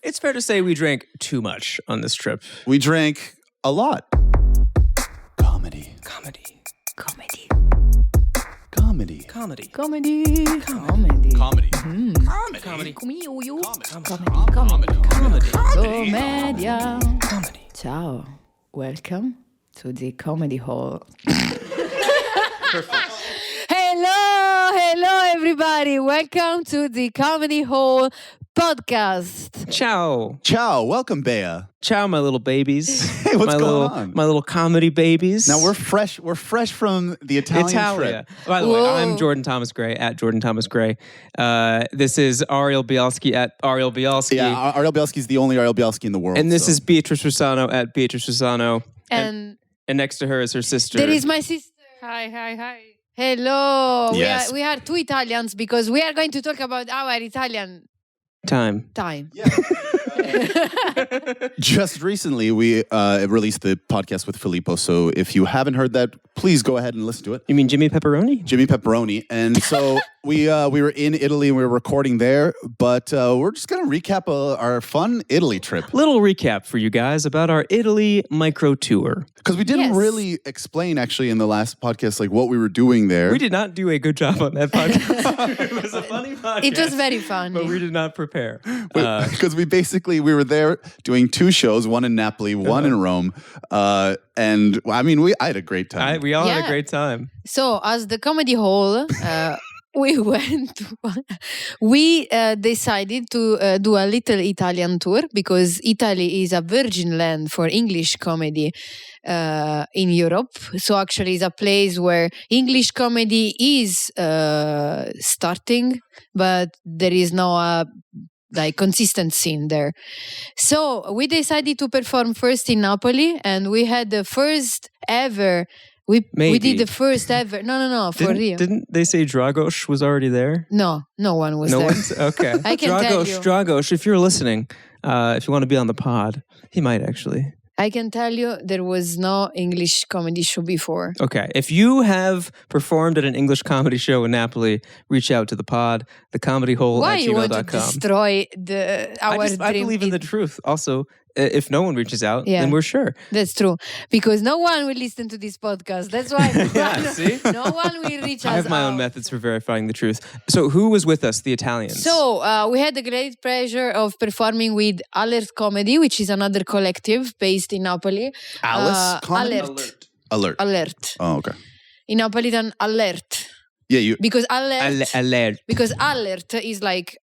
It's fair to say we drank too much on this trip. We drank a lot. Comedy. Comedy. Comedy. Comedy. Comedy. Comedy. Comedy. Comedy. Comedy. Comedy. Comedy. Commedia. Comedy. Ciao. Welcome to the Comedy Hall. Hello, everybody. Welcome to the Comedy Hall podcast. Ciao. Ciao. Welcome, Bea. Ciao, my little babies. Hey, what's going on? My little comedy babies. Now we're fresh from the Italian Italia. trip. By the way, Whoa. I'm Jordan Thomas Gray at Jordan Thomas Gray. This is Ariel Bialski at Ariel Bialski. Yeah, Ariel Bialski is the only Ariel Bialski in the world. And this so. is Beatrice Rusano at Beatrice Rusano. And And next to her is her sister. there is my sister. Hi. Hello. Yes. We are two Italians because we are going to talk about our Italian time. Just recently, we released the podcast with Filippo. So if you haven't heard that, please go ahead and listen to it. You mean Jimmy Pepperoni? Jimmy Pepperoni. And so we were in Italy and we were recording there. But we're just going to recap our fun Italy trip. Little recap for you guys about our Italy micro tour. Because we didn't Yes. really explain, actually, in the last podcast, like what we were doing there. We did not do a good job on that podcast. It was a funny podcast. It was very fun. But we did not prepare. Because we were there doing two shows, one in Napoli, one in Rome. And I mean, I had a great time. We all had a Yeah. great time. So, as the Comedy Hall, we decided to do a little Italian tour because Italy is a virgin land for English comedy in Europe. So actually it's a place where English comedy is starting, but there is no consistent scene there. So we decided to perform first in Napoli, and we had the first ever. We Maybe. did the first ever. No, for real. Didn't they say Dragos was already there? No one was No there. one's okay. I can tell you. Dragos, if you're listening, if you want to be on the pod, he might actually. I can tell you there was no English comedy show before. Okay, if you have performed at an English comedy show in Napoli, reach out to the pod, thecomedyhole Why at you want to gmail.com. destroy our I dream? believe in the truth. Also, if no one reaches out, Yeah. then we're sure. That's true. Because no one will listen to this podcast. That's why Yeah, see? no one will reach us I have my own out. methods for verifying the truth. So who was with us? The Italians. So we had the great pleasure of performing with Alert Comedy, which is another collective based in Napoli. Alice Comedy? Alert. Alert. Oh, okay. In Napolitan, alert. Yeah, you. Because alert. Alert. Because alert is like,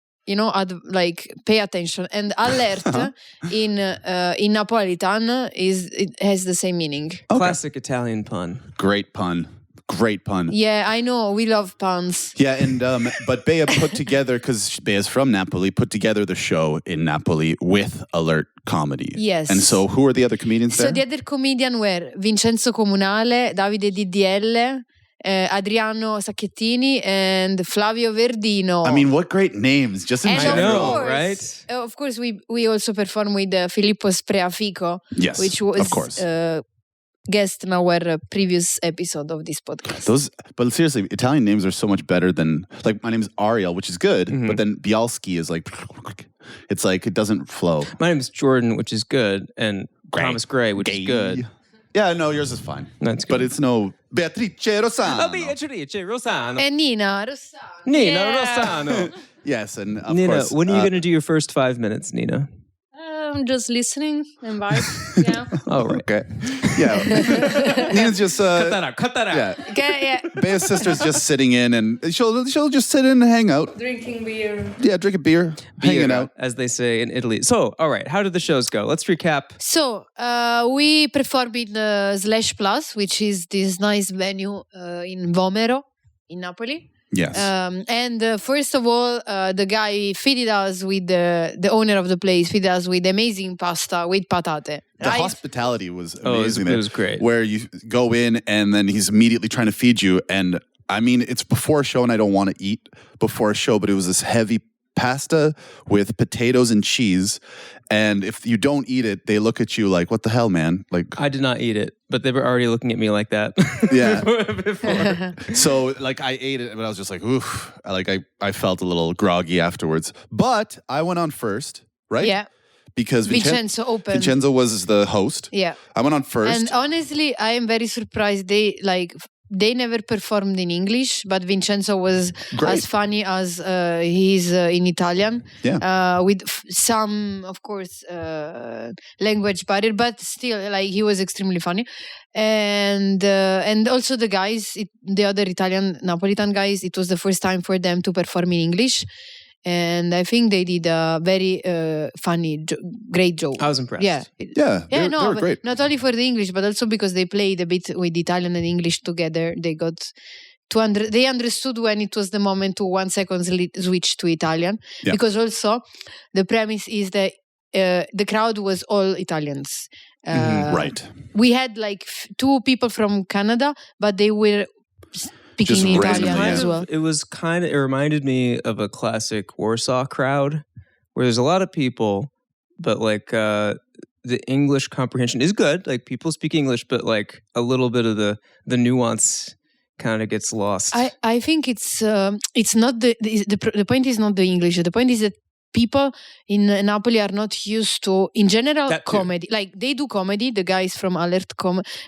pay attention, and alert in Napolitan it has the same meaning. Classic Italian pun. Great pun. Yeah, I know. We love puns. Yeah, and but Bea put together, because Bea's from Napoli, put together the show in Napoli with Alert Comedy. Yes. And so who are the other comedians there? So the other comedian were Vincenzo Comunale, Davide DDL, Adriano Sacchettini, and Flavio Verdino. I mean, what great names, just in And general. right? Of course, we also performed with Filippo Spreafico, Yes, which was of course. guest in our previous episode of this podcast. But seriously, Italian names are so much better than, like, my name's Ariel, which is good, but then Bialski is like, it's like, it doesn't flow. My name's Jordan, which is good, and Thomas Gray, which is good. Yeah, no, yours is fine. That's good. But it's no Beatrice Rossano. Beatrice Rusano. And Nina Rossano. Nina Yeah. Rusano. Yes, and of Nina, course. when are you going to do your first 5 minutes, Nina? I'm just listening and vibe. Yeah. Oh, right. Okay. Yeah. Nina's just Cut that out. yeah. Okay, yeah. Bea's sister's just sitting in, and she'll just sit in and hang out. Drinking beer. Yeah, drink a beer, hanging out. as they say in Italy. So, all right, how did the shows go? Let's recap. So we performed in Slash Plus, which is this nice venue in Vomero, in Napoli. Yes. And first of all, the guy feeded us with the owner of the place feeded us with amazing pasta with patate. The Right? hospitality was Oh, amazing. it was great. Where you go in and then he's immediately trying to feed you. And I mean, it's before a show and I don't want to eat before a show, but it was this heavy pasta with potatoes and cheese. And if you don't eat it, they look at you like, what the hell, man? Like, I did not eat it, but they were already looking at me like that. Yeah. before. so like I ate it, but I was just like, oof. Like I felt a little groggy afterwards. But I went on first, right? Yeah. because opened. Vincenzo was the host. Yeah. I went on first. And honestly, I am very surprised. They never performed in English, but Vincenzo was as funny as he is in Italian. Yeah. With some, of course, language barrier, but still, like, he was extremely funny. And also the guys, the other Italian Napolitan guys, it was the first time for them to perform in English. And I think they did a very funny, great job. I was impressed. Yeah. They were great. Not only for the English, but also because they played a bit with Italian and English together. They got they understood when it was the moment to 1 second switch to Italian. Yeah. Because also the premise is that the crowd was all Italians. Right. We had like 2 people from Canada, but they were speaking Just Italian randomly, as well. It reminded me of a classic Warsaw crowd where there's a lot of people, but like the English comprehension is good. Like people speak English, but like a little bit of the nuance kind of gets lost. I think it's not the point is not the English. The point is that people in Napoli are not used to, in general, comedy. Like they do comedy. The guys from Alert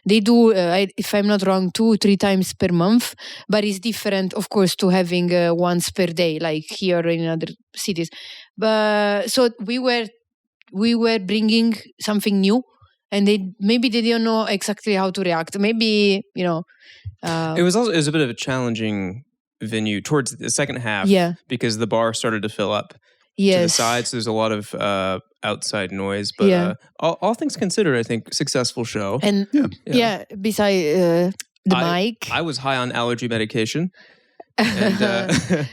they do, if I'm not wrong, 2-3 times per month. But it's different, of course, to having once per day, like here in other cities. But so we were bringing something new, and maybe they don't know exactly how to react. Maybe it was a bit of a challenging venue towards the second half. Yeah. Because the bar started to fill up. Yes. To the sides, there's a lot of outside noise, but all things considered, I think successful show. And beside the mic, I was high on allergy medication, and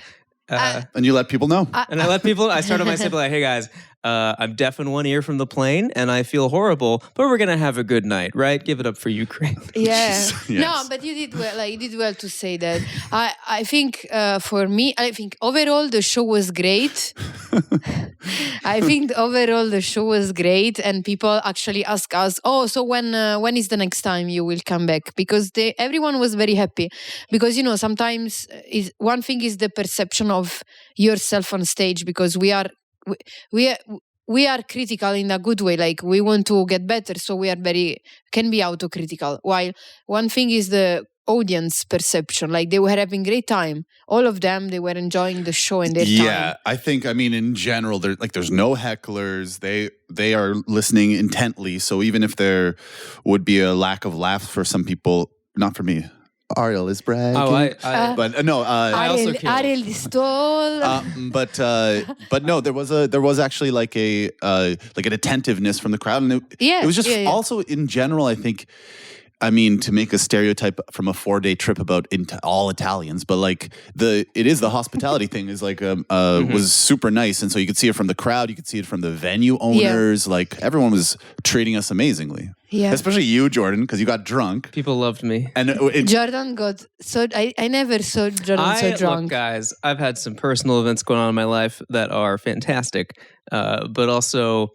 And you let people know. I started my set like, hey guys, I'm deaf in one ear from the plane and I feel horrible, but we're going to have a good night, right? Give it up for Ukraine. Yeah. Yes. No, but you did well. Like, you did well to say that. I think for me, I think overall the show was great. I think overall the show was great, and people actually ask us, "Oh, so when is the next time you will come back?" Because everyone was very happy, because sometimes one thing is the perception of yourself on stage, because we are critical in a good way. Like, we want to get better, so we are can be autocritical. While one thing is the audience perception. Like, they were having great time. All of them, they were enjoying the show and their time. Yeah, I think, in general, there's no hecklers. They are listening intently. So even if there would be a lack of laughs for some people, not for me. Ariel is bragging. Oh, but no. I also killed. Ariel stole. But no, there was actually like an attentiveness from the crowd, and it was just also in general. I think, to make a stereotype from a 4-day trip about into all Italians, but like it is the hospitality thing is like was super nice, and so you could see it from the crowd, you could see it from the venue owners. Like, everyone was treating us amazingly. Yeah. Especially you, Jordan, because you got drunk. People loved me. And Jordan got so... I never saw Jordan so drunk. Look, guys, I've had some personal events going on in my life that are fantastic, but also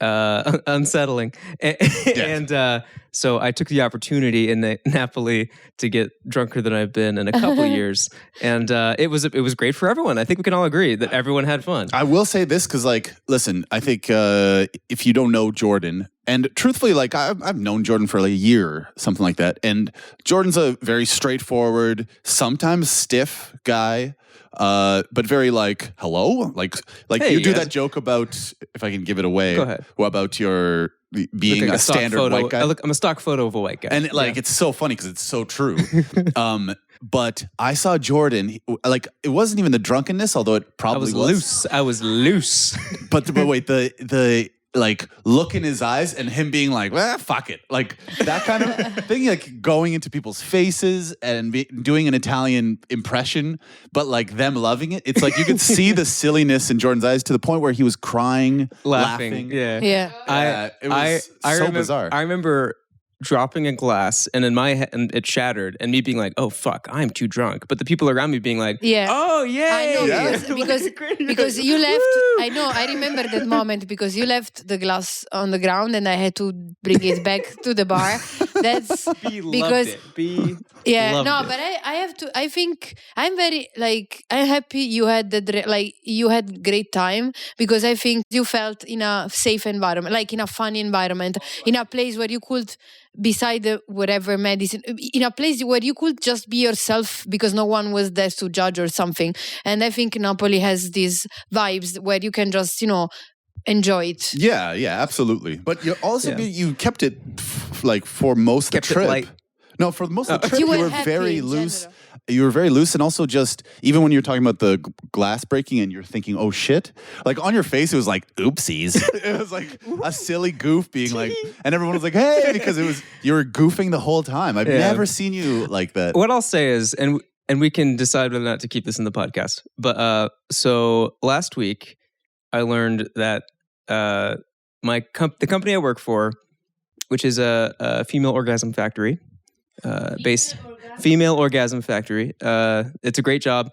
unsettling. And so I took the opportunity in Napoli to get drunker than I've been in a couple of years. And it was great for everyone. I think we can all agree that everyone had fun. I will say this, because, like, listen, I think if you don't know Jordan... And truthfully, like, I've known Jordan for like a year, something like that. And Jordan's a very straightforward, sometimes stiff guy, but very like, hello? Like hey, you do that joke about, if I can give it away, go ahead. About your being a standard photo. white guy. I'm a stock photo of a white guy. And it's so funny because it's so true. But I saw Jordan, like, it wasn't even the drunkenness, although it probably was. I was loose. But wait, the like look in his eyes and him being like, well, fuck it. Like, that kind of thing, like going into people's faces and doing an Italian impression, but like them loving it. It's like you could see the silliness in Jordan's eyes to the point where he was crying, laughing. Yeah. It was bizarre. I remember dropping a glass and in my head and it shattered, and me being like, oh fuck, I'm too drunk, but the people around me being like, oh yeah, I know, yeah. because you left. I know, I remember that moment, because you left the glass on the ground and I had to bring it back to the bar. That's B loved because it. B yeah, loved no, it. but I have to. I think I'm very I'm happy you had you had great time because I think you felt in a safe environment, like in a funny environment, in a place where you could, beside whatever medicine, in a place where you could just be yourself because no one was there to judge or something. And I think Napoli has these vibes where you can just enjoy it. Yeah, absolutely. But you also you kept it for most of the Kept it trip. light. No, for most of the trip, You you were were happy very in loose. general. You were very loose, and also just even when you're talking about the glass breaking, and you're thinking, "Oh shit!" Like on your face, it was like "oopsies." It was like a silly goof being like, and everyone was like, "Hey," because you were goofing the whole time. I've never seen you like that. What I'll say is, and we can decide whether or not to keep this in the podcast. But so last week, I learned that the company I work for, which is a female orgasm factory, female orgasm factory. It's a great job.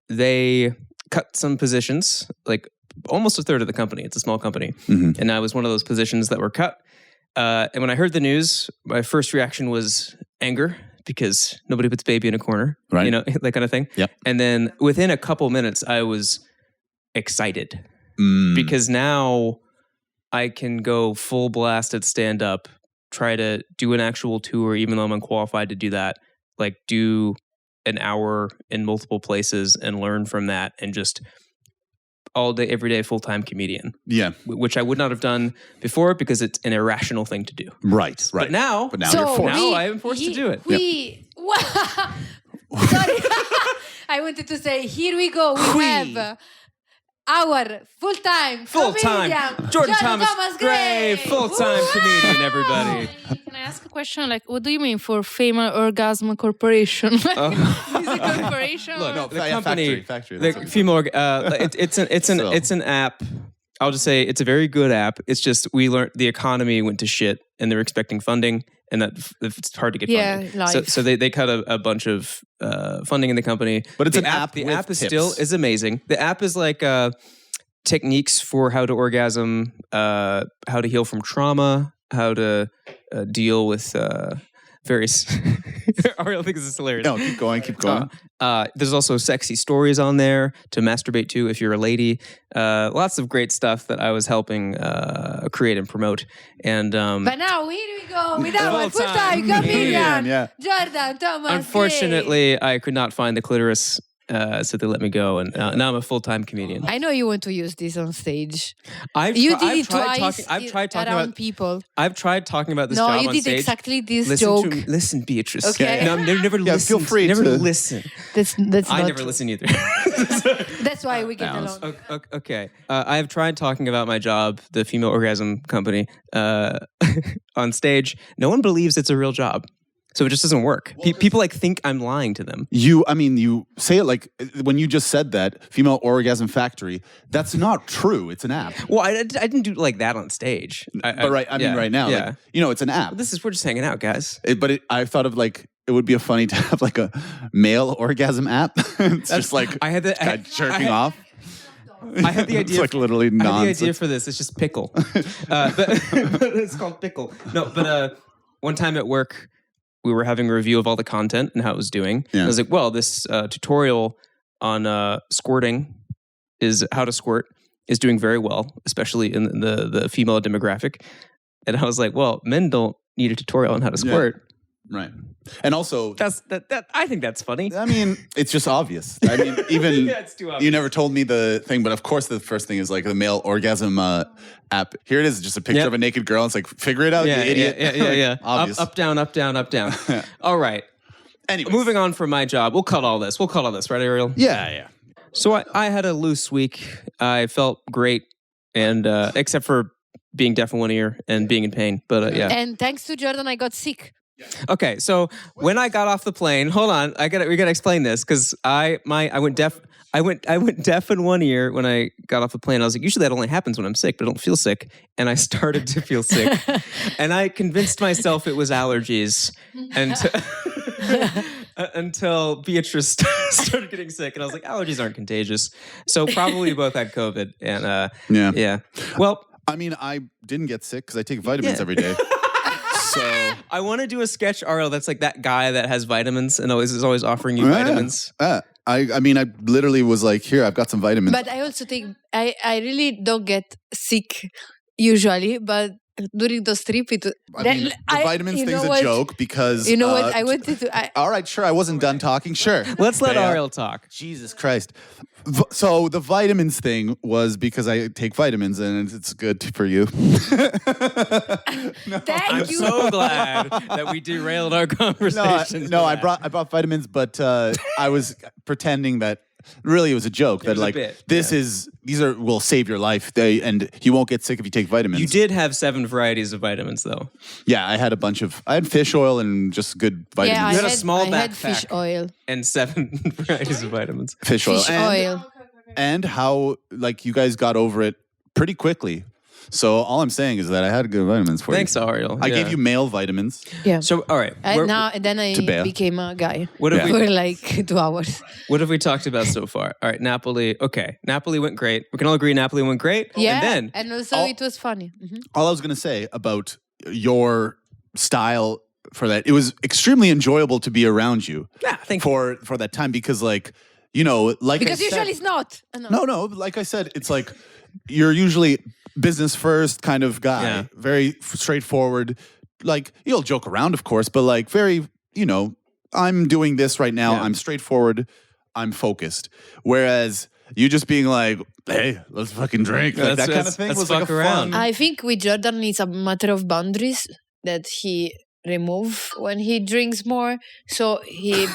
They cut some positions, like almost a third of the company. It's a small company, and I was one of those positions that were cut. And when I heard the news, my first reaction was anger because nobody puts baby in a corner, right? That kind of thing. Yep. And then within a couple minutes, I was excited because now I can go full blast at stand up, try to do an actual tour, even though I'm unqualified to do that. Like do an hour in multiple places and learn from that, and just all day, every day, full-time comedian. Yeah, which I would not have done before because it's an irrational thing to do. Right. But now you're forced. Now I am forced to do it. Sorry, I wanted to say, here we go. We have our full-time comedian, Jordan Thomas Gray, full-time comedian, everybody. Can I ask a question? Like, what do you mean for Female Orgasm Corporation? Is it a corporation? Look, or? the company, factory. the female, it's an app. I'll just say it's a very good app. It's just we learned the economy went to shit, and they're expecting funding, and that it's hard to get funding. Life. So they cut a bunch of funding in the company. But it's the an app. The with app is tips. still is amazing. The app is like techniques for how to orgasm, how to heal from trauma, how to deal with various. Ariel thinks it's hilarious. No, keep going. There's also sexy stories on there to masturbate to if you're a lady. Lots of great stuff that I was helping create and promote. And but now here we go with our Full-time full-time comedian, yeah. Jordan Thomas. unfortunately, I could not find the clitoris. So they let me go, and now I'm a full-time comedian. I know you want to use this on stage. I've Tried talking around about people. I've tried talking about this No, job you on did stage. exactly this Listen joke. Listen, Beatrice. Okay. No, never listen. feel free never to- listen. That's I not never true. listen either. That's why we get along. Okay. I have tried talking about my job, the female orgasm company, on stage. No one believes it's a real job. So it just doesn't work. People think I'm lying to them. You say it like when you just said that female orgasm factory. That's not true. It's an app. Well, I didn't do like that on stage. But right now, yeah. like, it's an app. We're just hanging out, guys. I thought of like it would be funny to have like a male orgasm app. It's just like I had the guy jerking off. I had the idea. It's like literally I had the nonsense. idea for this. It's just pickle. But it's called pickle. No, but one time at work, we were having a review of all the content and how it was doing. Yeah. I was like, well, this tutorial on squirting is how to squirt is doing very well, especially in the female demographic. And I was like, well, men don't need a tutorial on how to squirt. Right. And also That I think that's funny. I mean, it's just obvious. I mean, even Yeah, it's too obvious. you never told me the thing, but of course the first thing is like the male orgasm app. Here it is, just a picture Yep. of a naked girl. It's like, figure it out, you idiot. Yeah. Obvious. Up, down, up, down, up, down. All right. Anyways. Moving on from my job. We'll cut all this, right, Ariel? Yeah. So I had a loose week. I felt great, and except for being deaf in one ear and being in pain. But yeah. And thanks to Jordan, I got sick. Okay, so when I got off the plane, hold on, we gotta explain this because I went deaf. I went deaf in one ear when I got off the plane. I was like, usually that only happens when I'm sick, but I don't feel sick. And I started to feel sick, and I convinced myself it was allergies, until Beatrice started getting sick, and I was like, allergies aren't contagious, so probably we both had COVID. And yeah. Well, I mean, I didn't get sick because I take vitamins every day. So I want to do a sketch, Ariel, that's like that guy that has vitamins and is always offering you vitamins. I mean, I literally was like, here, I've got some vitamins. But I also think I really don't get sick usually, but during those trips, the vitamins thing's a joke because... You know what? I wanted to... all right, sure. I wasn't done talking. Sure. Let's let Ariel talk. Jesus Christ. So the vitamins thing was because I take vitamins and it's good for you. I'm so glad that we derailed our conversation. No, I brought vitamins, but I was pretending that really it was a joke that like these will save your life and you won't get sick if you take vitamins. You did have 7 varieties of vitamins though. Yeah, I had I had fish oil and just good vitamins. Yeah, you had a small backpack. I had fish oil. And 7 varieties of vitamins. Fish oil. And how like you guys got over it pretty quickly. So all I'm saying is that I had good vitamins for you. Thanks, Ariel. I gave you male vitamins. Yeah. So all right. Then I became a guy. What if for like 2 hours. What have we talked about so far? All right, Napoli. Okay, Napoli went great. We can all agree Napoli went great. Yeah. And also it was funny. Mm-hmm. All I was going to say about your style for that, it was extremely enjoyable to be around you. Yeah, thank you. For that time because like, you know, like because I said, usually it's not. No, like I said, it's like you're usually business first kind of guy, very straightforward. Like you'll joke around, of course, but like very, you know, I'm doing this right now. I'm straightforward. I'm focused. Whereas you just being like, hey, let's fucking drink. Like that kind of thing was like a fun. I think with Jordan, it's a matter of boundaries that he remove when he drinks more. So he...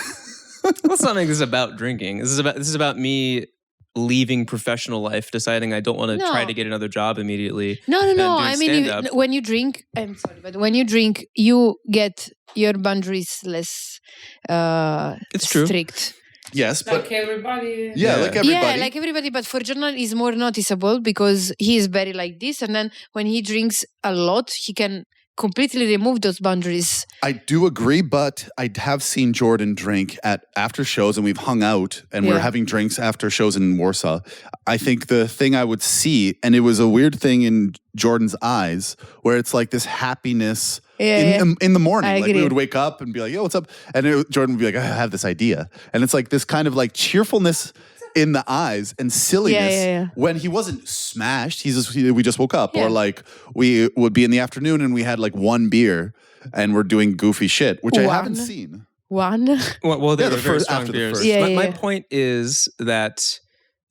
Let's not make this about drinking. This is about me leaving professional life, deciding I don't want to try to get another job immediately. No. I mean, when you drink, I'm sorry, but when you drink, you get your boundaries less it's true. Strict. Yes, but like everybody. Yeah, like everybody. Yeah, like everybody. But for Jordan, it's more noticeable because he is very like this. And then when he drinks a lot, he can completely remove those boundaries. I do agree, but I have seen Jordan drink at after shows, and we've hung out, and we're having drinks after shows in Warsaw. I think the thing I would see, and it was a weird thing in Jordan's eyes, where it's like this happiness in the morning. Like we would wake up and be like, yo, what's up? And Jordan would be like, I have this idea. And it's like this kind of like cheerfulness in the eyes and silliness when he wasn't smashed. We just woke up, or like we would be in the afternoon and we had like 1 beer and we're doing goofy shit, which I haven't seen. One? Well, they were the very first strong after beers. the first. My point is that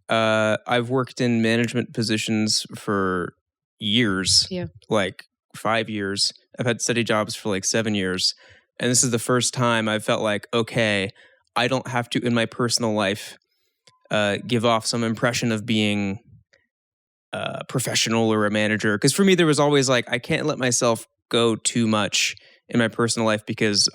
I've worked in management positions for years, like 5 years. I've had steady jobs for like 7 years. And this is the first time I've felt like, okay, I don't have to, in my personal life, give off some impression of being professional or a manager. Because for me, there was always like, I can't let myself go too much in my personal life because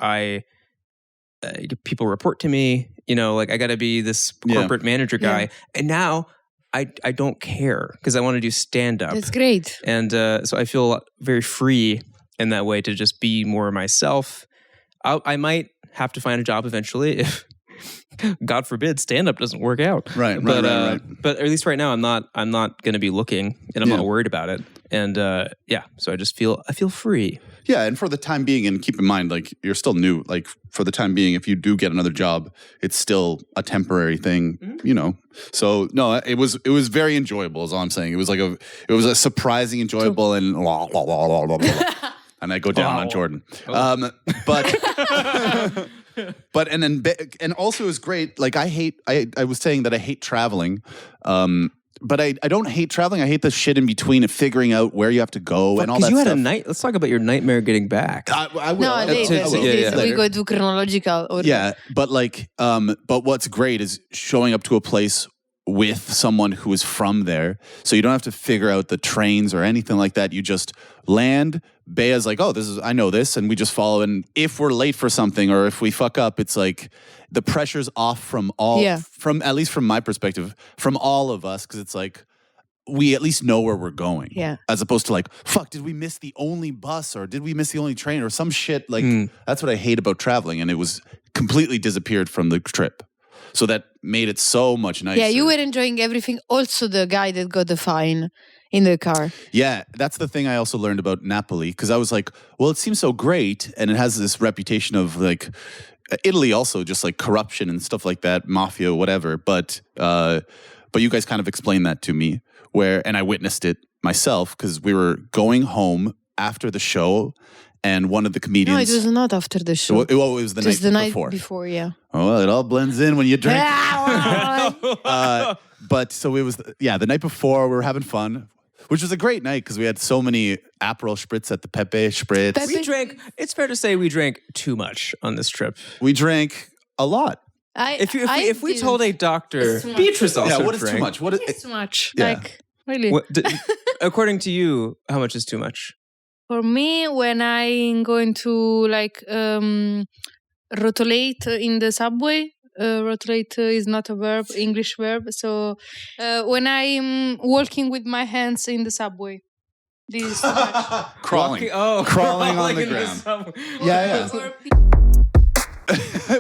people report to me, you know, like I got to be this corporate manager guy. And now I don't care because I want to do stand-up. That's great. And so I feel very free in that way to just be more myself. I might have to find a job eventually if, God forbid, stand-up doesn't work out. Right. But at least right now, I'm not going to be looking, and I'm not worried about it. And so I feel free. Yeah, and for the time being, and keep in mind, like you're still new. Like for the time being, if you do get another job, it's still a temporary thing, you know. So no, it was very enjoyable. Is all I'm saying. It was a surprising, enjoyable, and and I go down on Jordan. But and also it was great. Like I was saying that I hate traveling. But I don't hate traveling. I hate the shit in between and figuring out where you have to go and all that stuff. Because you had let's talk about your nightmare getting back. I will. No, we go to chronological order. Yeah, but but what's great is showing up to a place with someone who is from there. So you don't have to figure out the trains or anything like that. You just land. Bea's like, oh, I know this. And we just follow. And if we're late for something or if we fuck up, it's like the pressure's off from at least from my perspective, from all of us. Cause it's like, we at least know where we're going. Yeah. As opposed to like, fuck, did we miss the only bus or did we miss the only train or some shit? Like, that's what I hate about traveling. And it was completely disappeared from the trip. So that made it so much nicer. Yeah, you were enjoying everything. Also, the guy that got the fine in the car. Yeah, that's the thing I also learned about Napoli, because I was like, well, it seems so great, and it has this reputation of like Italy also just like corruption and stuff like that, mafia, whatever. But you guys kind of explained that to me, and I witnessed it myself because we were going home after the show, and one of the comedians. No, it was not after the show. It was the night before. Before, yeah. Oh, well, it all blends in when you drink. But so it was, the night before we were having fun, which was a great night because we had so many Aperol Spritz at the Pepe Spritz. We drank. It's fair to say we drank too much on this trip. We drank a lot. If we told a doctor, Beatrice also what is drank. too much? What is It's too much. Yeah. Like, really. According to you, how much is too much? For me, when I'm going to like rotulate in the subway, rotulate is not a verb, English verb. So when I'm walking with my hands in the subway, this is too much. crawling Crawling on the in ground. Yeah.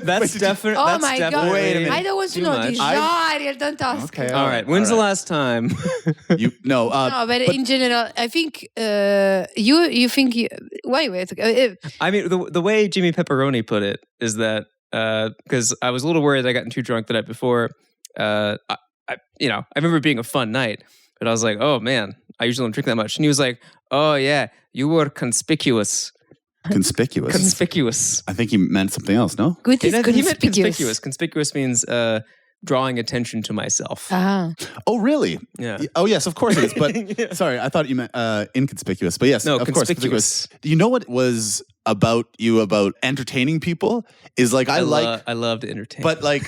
That's definitely. Oh my God. Wait a minute. I don't want to Too know much. this. Ariel, don't ask. Okay. me. All right. When's the last time? No, but in general, I think you think wait. I mean, the way Jimmy Pepperoni put it is that because I was a little worried I gotten too drunk the night before. I remember it being a fun night, but I was like, oh man, I usually don't drink that much. And he was like, oh yeah, you were conspicuous. Conspicuous. I think he meant something else. No. Good is He meant conspicuous. conspicuous. Conspicuous means drawing attention to myself. Oh, really? Yeah. Oh, yes, of course it is. But sorry, I thought you meant inconspicuous. But yes, No, of course, conspicuous. You know what was about entertaining people is like I love to entertain. But like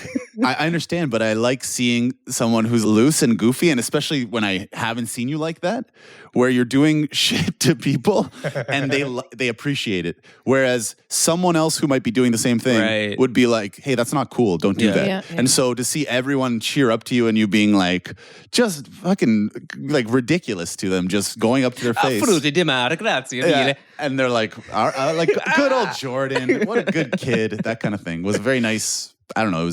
I understand, but I like seeing someone who's loose and goofy, and especially when I haven't seen you like that, where you're doing shit to people and they appreciate it. Whereas someone else who might be doing the same thing would be like, "Hey, that's not cool. Don't do that." Yeah. And so to see everyone cheer up to you and you being like just fucking like ridiculous to them, just going up to their face. Frutti di mare, grazie. Yeah. And they're like good old Jordan, what a good kid, that kind of thing. Was very nice. I don't know.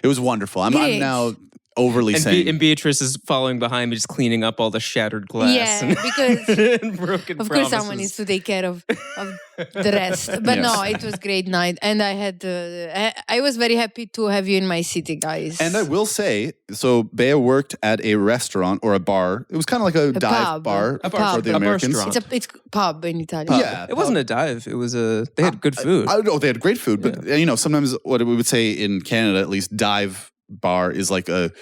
It was wonderful. I'm now overly saying. And Beatrice is following behind me, just cleaning up all the shattered glass. Yeah, because and broken of promises. course someone needs to take care of the rest. But no, it was a great night, and I had I was very happy to have you in my city, guys. And I will say, so Bea worked at a restaurant or a bar. It was kind of like a dive pub. bar A for pub. the A Americans. bar-strong. it's pub in Italian. Yeah, It wasn't a dive. It was they had good food. I know they had great food, but sometimes what we would say in Canada, at least, dive bar is like a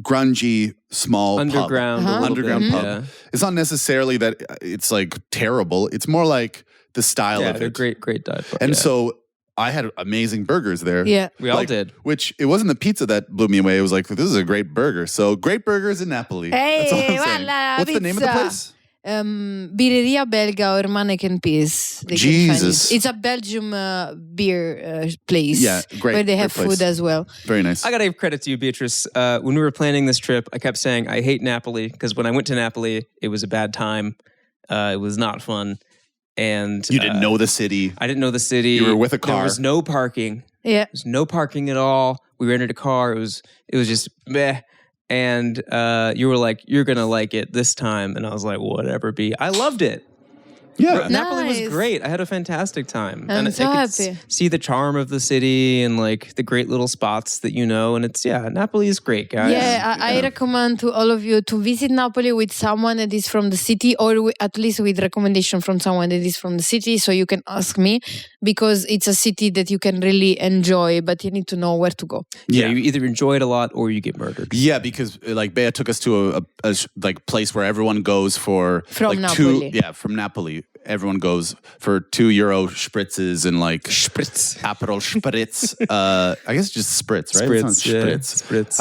grungy small Underground, pub. a little Underground bit, pub. yeah. It's not necessarily that it's like terrible. It's more like the style of they're it. great dive bar. And yeah. so I had amazing burgers there. Yeah. we all did. Which it wasn't the pizza that blew me away. It was like, this is a great burger. So great burgers in Napoli. Hey, That's all I'm saying. guarda, What's the name of the pizza. place? Birreria Belga or Mannequin Peas. Jesus. It's a Belgium beer place. Yeah, great. Where they have great place. food as well. Very nice. I got to give credit to you, Beatrice. When we were planning this trip, I kept saying, I hate Napoli, because when I went to Napoli, it was a bad time. It was not fun. And You didn't know the city. I didn't know the city. You were with a car. There was no parking. Yeah. There's no parking at all. We rented a car. It was just meh. And you were like, you're going to like it this time. And I was like, whatever, B. I loved it. Yeah. Napoli was Nice. great. I had a fantastic time. I'm and so I could happy. see the charm of the city and like the great little spots that And it's, Napoli is great, guys. Yeah, I recommend to all of you to visit Napoli with someone that is from the city, or at least with recommendation from someone that is from the city, so you can ask me, because it's a city that you can really enjoy, but you need to know where to go. Yeah, you either enjoy it a lot or you get murdered. Yeah, because like Bea took us to a like place where everyone goes for From like Napoli. from Napoli. Everyone goes for €2 spritzes and like Spritz. Aperol Spritz. I guess just Spritz, right? Spritz, It's not yeah. Spritz. Spritz.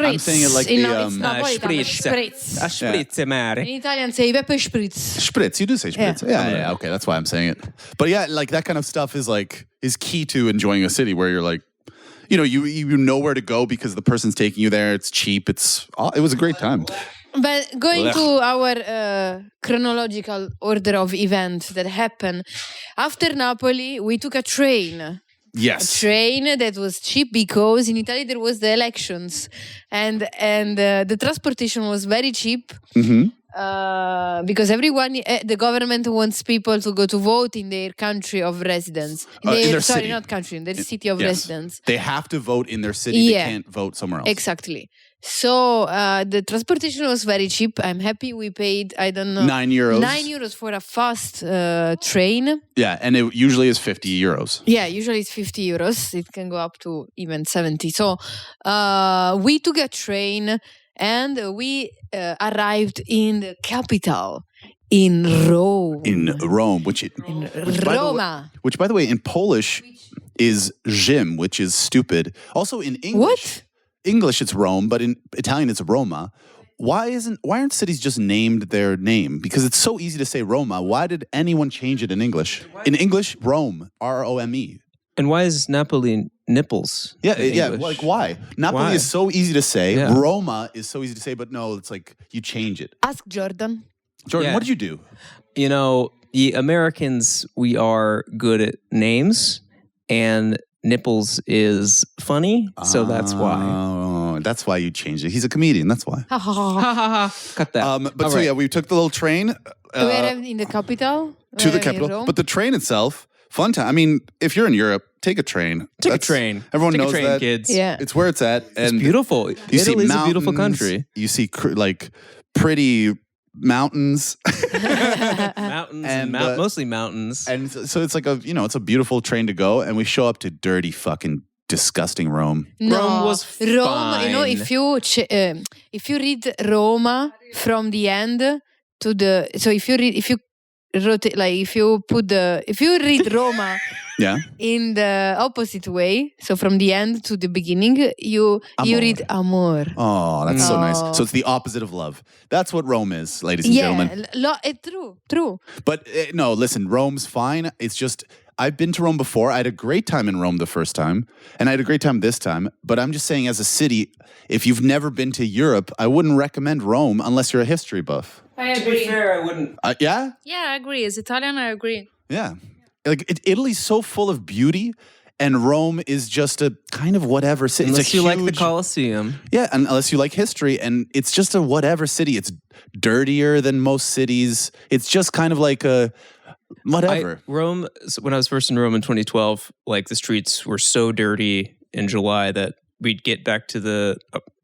I'm saying it like In the it's Napolitan, Spritz. Spritz. A spritz, mare. In Italian, say Pepe Spritz. Spritz. You do say Spritz. Yeah. Okay, that's why I'm saying it. But yeah, like that kind of stuff is key to enjoying a city where you're like, you know where to go because the person's taking you there. It's cheap. It was a great time. But going to our chronological order of events that happened, after Napoli, we took a train Yes. train that was cheap because in Italy there was the elections and the transportation was very cheap because everyone the government wants people to go to vote in their country of residence. In their sorry, city. not country, in their city of Yes. residence. They have to vote in their city. Yeah. They can't vote somewhere else. Exactly. So the transportation was very cheap. I'm happy we paid, I don't know, €9. €9 for a fast train. Yeah, and it usually is €50. Yeah, usually it's €50. It can go up to even 70. So we took a train and we arrived in the capital, in Rome. In Rome, which Roma. which by the way in Polish is Rzym, which is stupid. Also in English. What? English it's Rome, but in Italian it's Roma. Why aren't cities just named their name? Because it's so easy to say Roma. Why did anyone change it in English? In English, Rome, Rome. And why is Napoli nipples? Yeah, in yeah. English? Like why? Napoli Why? is so easy to say. Yeah. Roma is so easy to say, but no, it's like you change it. Ask Jordan. Jordan, Yeah. what did you do? You know, the Americans, we are good at names, and nipples is funny, so that's why. Oh, that's why you changed it. He's a comedian. That's why. Ha ha ha. Ha ha ha! Cut that. But All so right. yeah, we took the little train Where in the capital? to the In capital. Rome? But the train itself, fun time. I mean, if you're in Europe, take a train. Take a That's- train. Everyone Take knows a train, that. kids. Yeah. It's where it's at, It's and beautiful. you see Italy's a mountains, beautiful country. You see like pretty mountains, Mountains And, and mostly mountains. and so it's like it's a beautiful train to go, and we show up to dirty fucking disgusting Rome. No. Rome was Rome, you know, fine. if you read Roma from the end to the, so if you rotate, like if you read Roma Yeah. in the opposite way, so from the end to the beginning, you read amor. Oh, that's so Oh. nice. So it's the opposite of love. That's what Rome is, ladies and gentlemen. True. But no, listen, Rome's fine. It's just, I've been to Rome before. I had a great time in Rome the first time, and I had a great time this time. But I'm just saying, as a city, if you've never been to Europe, I wouldn't recommend Rome unless you're a history buff. I To be agree. fair, I wouldn't. Yeah? Yeah, I agree. As Italian, I agree. Yeah. Like, Italy's so full of beauty, and Rome is just a kind of whatever city. Unless It's a you like the huge- Colosseum. Yeah, and unless you like history, and it's just a whatever city. It's dirtier than most cities. It's just kind of like a whatever. Rome, when I was first in Rome in 2012, like the streets were so dirty in July that we'd get back to the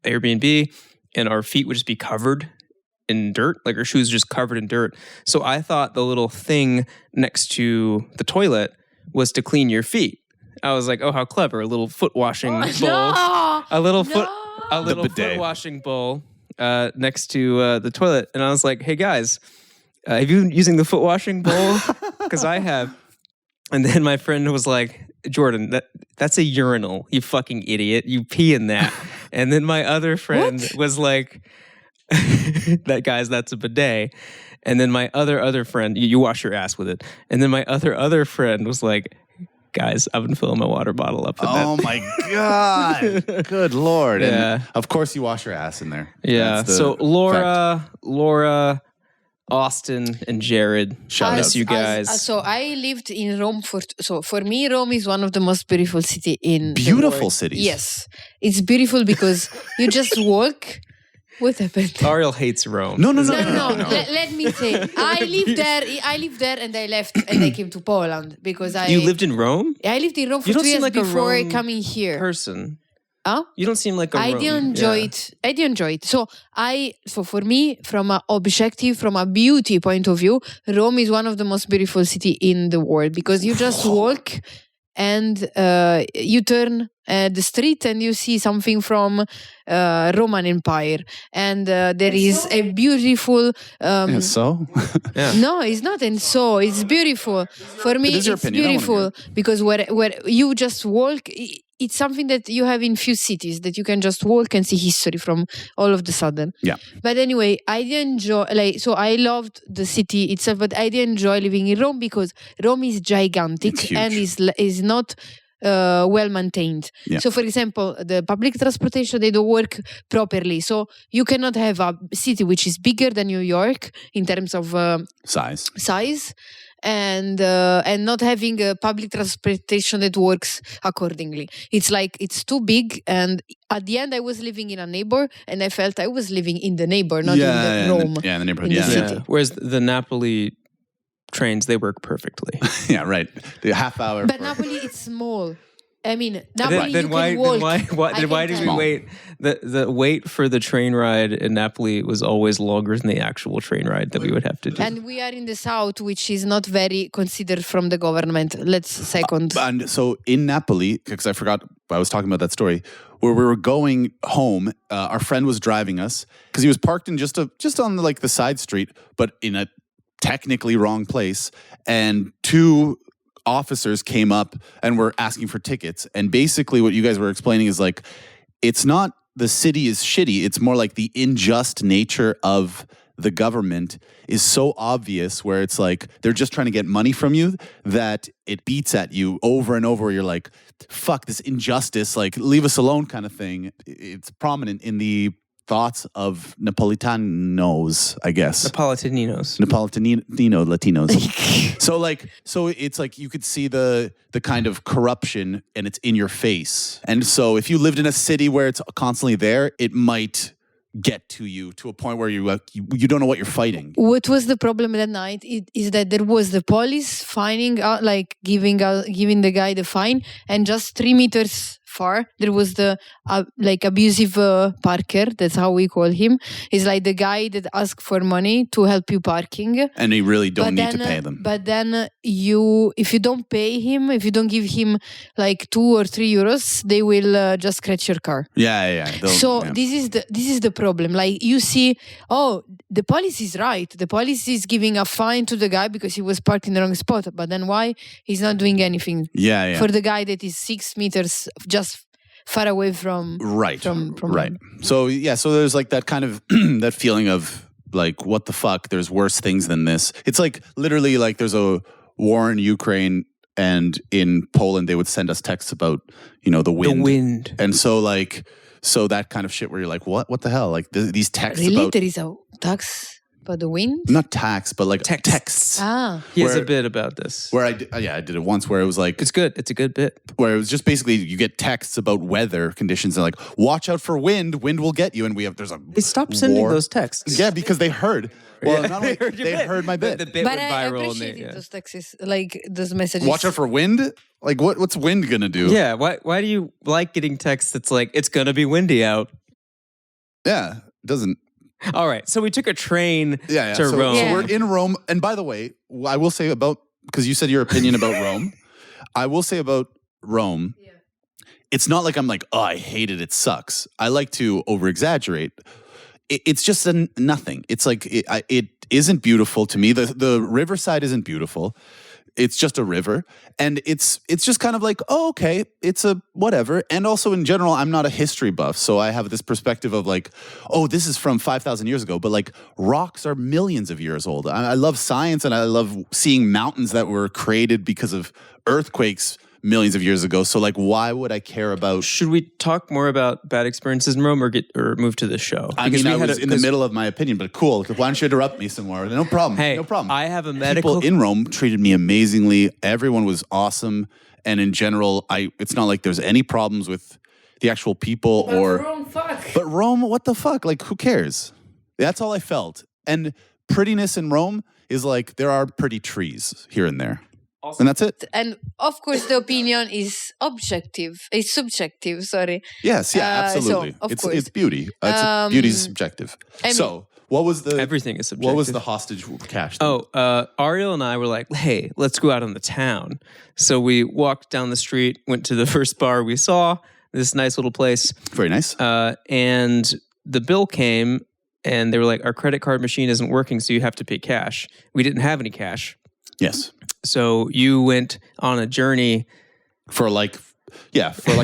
Airbnb and our feet would just be covered in dirt, like our shoes just covered in dirt. So I thought the little thing next to the toilet was to clean your feet. I was like, oh, how clever. A little foot washing bowl. No, A little foot bidet. washing bowl next to the toilet. And I was like, hey guys, have you been using the foot washing bowl? Because I have. And then my friend was like, Jordan, that's a urinal, you fucking idiot. You pee in that. And then my other friend was like, that's a bidet. And then my other friend, you wash your ass with it. And then my other friend was like, guys, I've been filling my water bottle up with Oh that. my God. Good Lord. Yeah. And of course you wash your ass in there. Yeah. That's the So fact. Laura, Austin, and Jared. Shout miss outs. you guys. So I lived in Rome for me, Rome is one of the most beautiful city in the Beautiful world. cities. Yes, it's beautiful because you just walk. What happened? Ariel hates Rome. No. No. Let me say, I lived there, and I left, and I came to Poland because You lived in Rome? I lived in Rome for You don't 2 seem years like a before Rome coming here. Person. Huh? You don't seem like a I Rome. didn't enjoy it. I didn't enjoy it. So for me, from an objective, from a beauty point of view, Rome is one of the most beautiful city in the world because you just walk and you turn the street and you see something from Roman Empire, and there is a beautiful. Yeah, so? Yeah. No, it's not, and so it's beautiful. For me, It is your it's opinion. I wanna beautiful because where you just walk. It's something that you have in few cities that you can just walk and see history from all of the sudden. Yeah. But anyway, I didn't enjoy so I loved the city itself, but I didn't enjoy living in Rome because Rome is gigantic It's huge. and is not well maintained. Yeah. So for example, the public transportation, they don't work properly. So you cannot have a city which is bigger than New York in terms of Size. size, and not having a public transportation that works accordingly. It's like it's too big, and at the end I was living in a neighbor and I felt I was living in the neighbor, not in the Rome. In the neighborhood. in the Yeah. city. Whereas the Napoli trains, they work perfectly. Yeah, right. The half hour. But Napoli, it's small. I mean, Napoli, Then you why can walk. did we tell. wait? The wait for the train ride in Napoli was always longer than the actual train ride that we would have to do. And we are in the south, which is not very considered from the government. Let's second. And so in Napoli, because I forgot, I was talking about that story, where we were going home, our friend was driving us because he was parked in just on like the side street, but in a technically wrong place, and two officers came up and were asking for tickets. And basically what you guys were explaining is like, it's not the city is shitty, it's more like the unjust nature of the government is so obvious, where it's like they're just trying to get money from you that it beats at you over and over, where you're like, fuck this injustice, like leave us alone kind of thing. It's prominent in the thoughts of Napolitanos, I guess. Napolitaninos. Latinos. so it's like you could see the kind of corruption, and it's in your face. And so if you lived in a city where it's constantly there, it might get to you to a point where you don't know what you're fighting. What was the problem that night is that there was the police fining out, like giving the guy the fine, and just 3 meters far there was the like abusive parker. That's how we call him. He's like the guy that asks for money to help you parking, And you really don't need to pay them. But then if you don't pay him, if you don't give him like 2 or 3 euros, they will just scratch your car. Yeah. So yeah. this is the problem. Like you see, oh, the police is right. The police is giving a fine to the guy because he was parked in the wrong spot. But then why he's not doing anything for the guy that is 6 meters just far away from right. From right. him. So there's like that kind of that feeling of like, what the fuck? There's worse things than this. It's like literally like there's a war in Ukraine, and in Poland they would send us texts about the wind. The wind. And so that kind of shit where you're like, what the hell? Like these texts Really, about there is a tax about the wind. not tax, but like Texts. texts. He has Where- a bit about this. Where I did it once, where it was like It's good. It's a good bit. where it was just basically you get texts about weather conditions and like, watch out for wind will get you, and there's a They stopped sending war. those texts. Yeah, because they heard. Well, Yeah. not only, heard your they bit. heard my bit. The bit But went I viral. appreciated those texts, like those messages. Watch out for wind. Like what's wind gonna do? Yeah. Why do you like getting texts that's like, it's gonna be windy out? Yeah, it doesn't. All right. So we took a train Yeah. to So, Rome. so we're in Rome, and by the way, I will say because you said your opinion about Rome. I will say about Rome. Yeah. It's not like I'm like, oh, I hate it. It sucks. I like to over exaggerate. It's just nothing. It's like it isn't beautiful to me. The riverside isn't beautiful. It's just a river, and it's just kind of like, oh, okay, it's a whatever. And also in general, I'm not a history buff, so I have this perspective of like, oh, this is from 5,000 years ago, but like rocks are millions of years old. I love science, and I love seeing mountains that were created because of earthquakes millions of years ago. So like, why would I care about? Should we talk more about bad experiences in Rome, or move to the show? I mean, I was in the middle of my opinion, but cool. Why don't you interrupt me some more? No problem. Hey, no problem. I have a medical. People in Rome treated me amazingly. Everyone was awesome, and in general, it's not like there's any problems with the actual people But Rome, what the fuck? Like, who cares? That's all I felt. And prettiness in Rome is like there are pretty trees here and there. Also, And that's it. And of course, the opinion is objective. It's subjective. Sorry. Yes, yeah, So, absolutely. of course. It's beauty. Beauty's subjective. I mean- So, what was the everything is subjective. What was the hostage cash? Oh, Ariel and I were like, hey, let's go out on the town. So we walked down the street, went to the first bar we saw, this nice little place. Very nice. And the bill came, and they were like, our credit card machine isn't working, so you have to pay cash. We didn't have any cash. Yes. So you went on a journey For like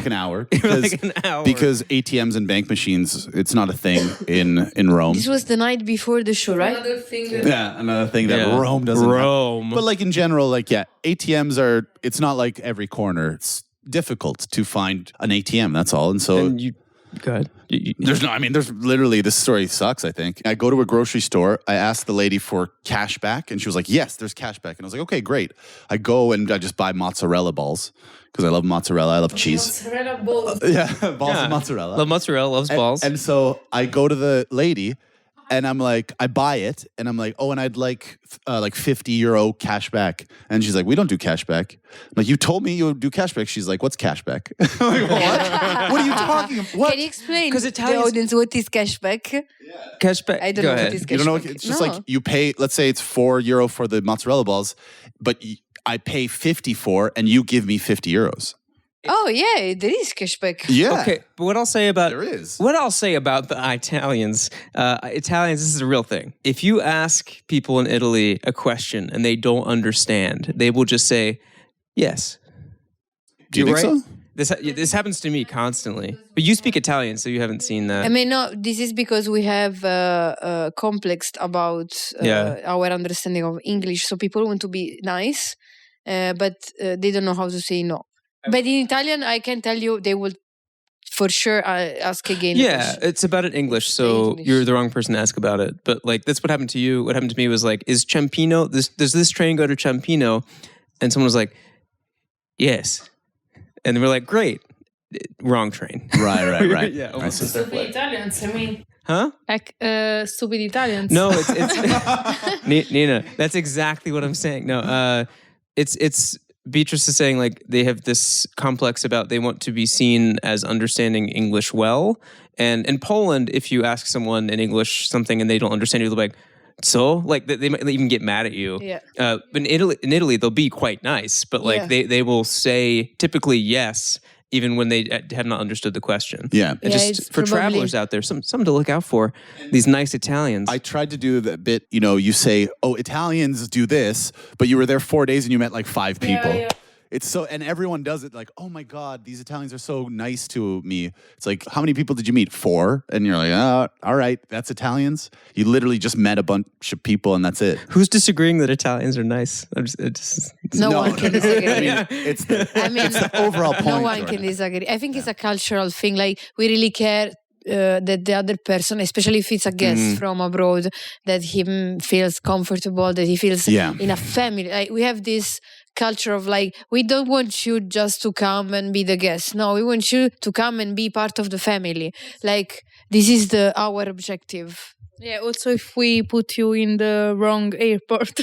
an hour. Because ATMs and bank machines, it's not a thing in Rome. This was the night before the show, right? Another thing. Yeah, another thing that Rome doesn't have. But like in general, like, yeah, ATMs it's not like every corner. It's difficult to find an ATM, that's all. And so And Go ahead. There's literally, this story sucks, I think. I go to a grocery store. I ask the lady for cash back, and she was like, yes, there's cash back. And I was like, okay, great. I go and I just buy mozzarella balls because I love mozzarella. I love cheese. Mozzarella balls. Balls of mozzarella. Love mozzarella, loves balls. And so I go to the lady, and I'm like, I buy it, and I'm like, oh, and I'd like €50 cash back. And she's like, we don't do cash back. I'm like, you told me you would do cash back. She's like, what's cash back? I'm like, what? What are you talking about? What? Can you explain 'Cause to the Italians- audience what is cashback? Cashback. I don't Go know ahead. what is cashback. You don't know? It's just No. like you pay, let's say it's €4 for the mozzarella balls, but I pay 50 for, and you give me €50. Oh yeah, there is cashback. Yeah. Okay, but what I'll say about There is. What I'll say about the Italians, this is a real thing. If you ask people in Italy a question and they don't understand, they will just say yes. Do you You're think so? This happens to me constantly. But you speak Italian, so you haven't seen that. I mean, no, this is because we have complex about our understanding of English. So people want to be nice, but they don't know how to say no. But in Italian, I can tell you they will for sure ask again. Yeah, it's about it English, so English. you're the wrong person to ask about it. But like that's what happened to you. What happened to me was like, is Ciampino, does this train go to Ciampino? And someone was like, yes. And we're like, great. Wrong train. Right. Yeah, I see. Stupid Italians, I mean. Huh? Like stupid Italians. No, it's Nina, that's exactly what I'm saying. No, it's Beatrice is saying like they have this complex about they want to be seen as understanding English well. And in Poland, if you ask someone in English something and they don't understand you, they'll be like, so like they might even get mad at you. Yeah. In Italy, they'll be quite nice, but like they will say typically yes, even when they have not understood the question. Yeah. And it's just for probably- travelers out there, something to look out for. These nice Italians. I tried to do the bit, you say, oh, Italians do this, but you were there 4 days and you met like 5 people. Yeah. It's so, and everyone does it like, oh my God, these Italians are so nice to me. It's like, how many people did you meet? 4? And you're like, oh, all right, that's Italians. You literally just met a bunch of people and that's it. Who's disagreeing that Italians are nice? No one can disagree. It's the it's the overall point. No one can disagree. I think it's a cultural thing. Like we really care that the other person, especially if it's a guest from abroad, that he feels comfortable, that he feels in a family. Like we have this culture of like, we don't want you just to come and be the guest. No, we want you to come and be part of the family. Like this is our objective. Yeah, also if we put you in the wrong airport.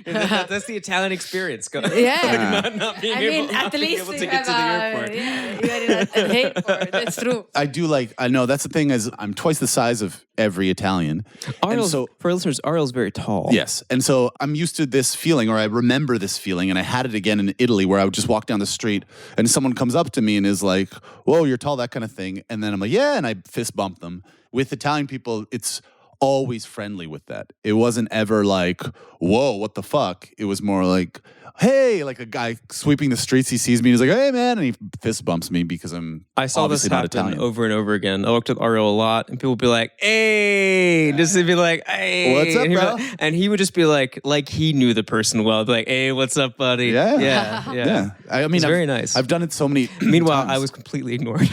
That's the Italian experience. Yeah. Not being I able, mean, not at being least able you to get to the have airport. you are in an airport. That's true. I know that's the thing is I'm twice the size of every Italian. Ariel's, and so, for listeners, Ariel's very tall. yes. And so I'm used to this feeling, or I remember this feeling, and I had it again in Italy where I would just walk down the street and someone comes up to me and is like, whoa, you're tall, that kind of thing. And then I'm like, yeah, and I fist bump them. With Italian people, it's always friendly with that. It wasn't ever like, whoa, what the fuck? It was more like, hey, like a guy sweeping the streets, he sees me, he's like, hey, man, and he fist bumps me because I saw this obviously not happen Italian. over and over again. I worked with Ariel a lot, and people would be like, hey, just to be like, hey. What's up, and he'd be bro? like- and he would just be like he knew the person well. Be like, hey, what's up, buddy? Yeah. Yeah. Yeah. I mean, It's I've- very nice. I've done it so many Meanwhile, times. I was completely ignored.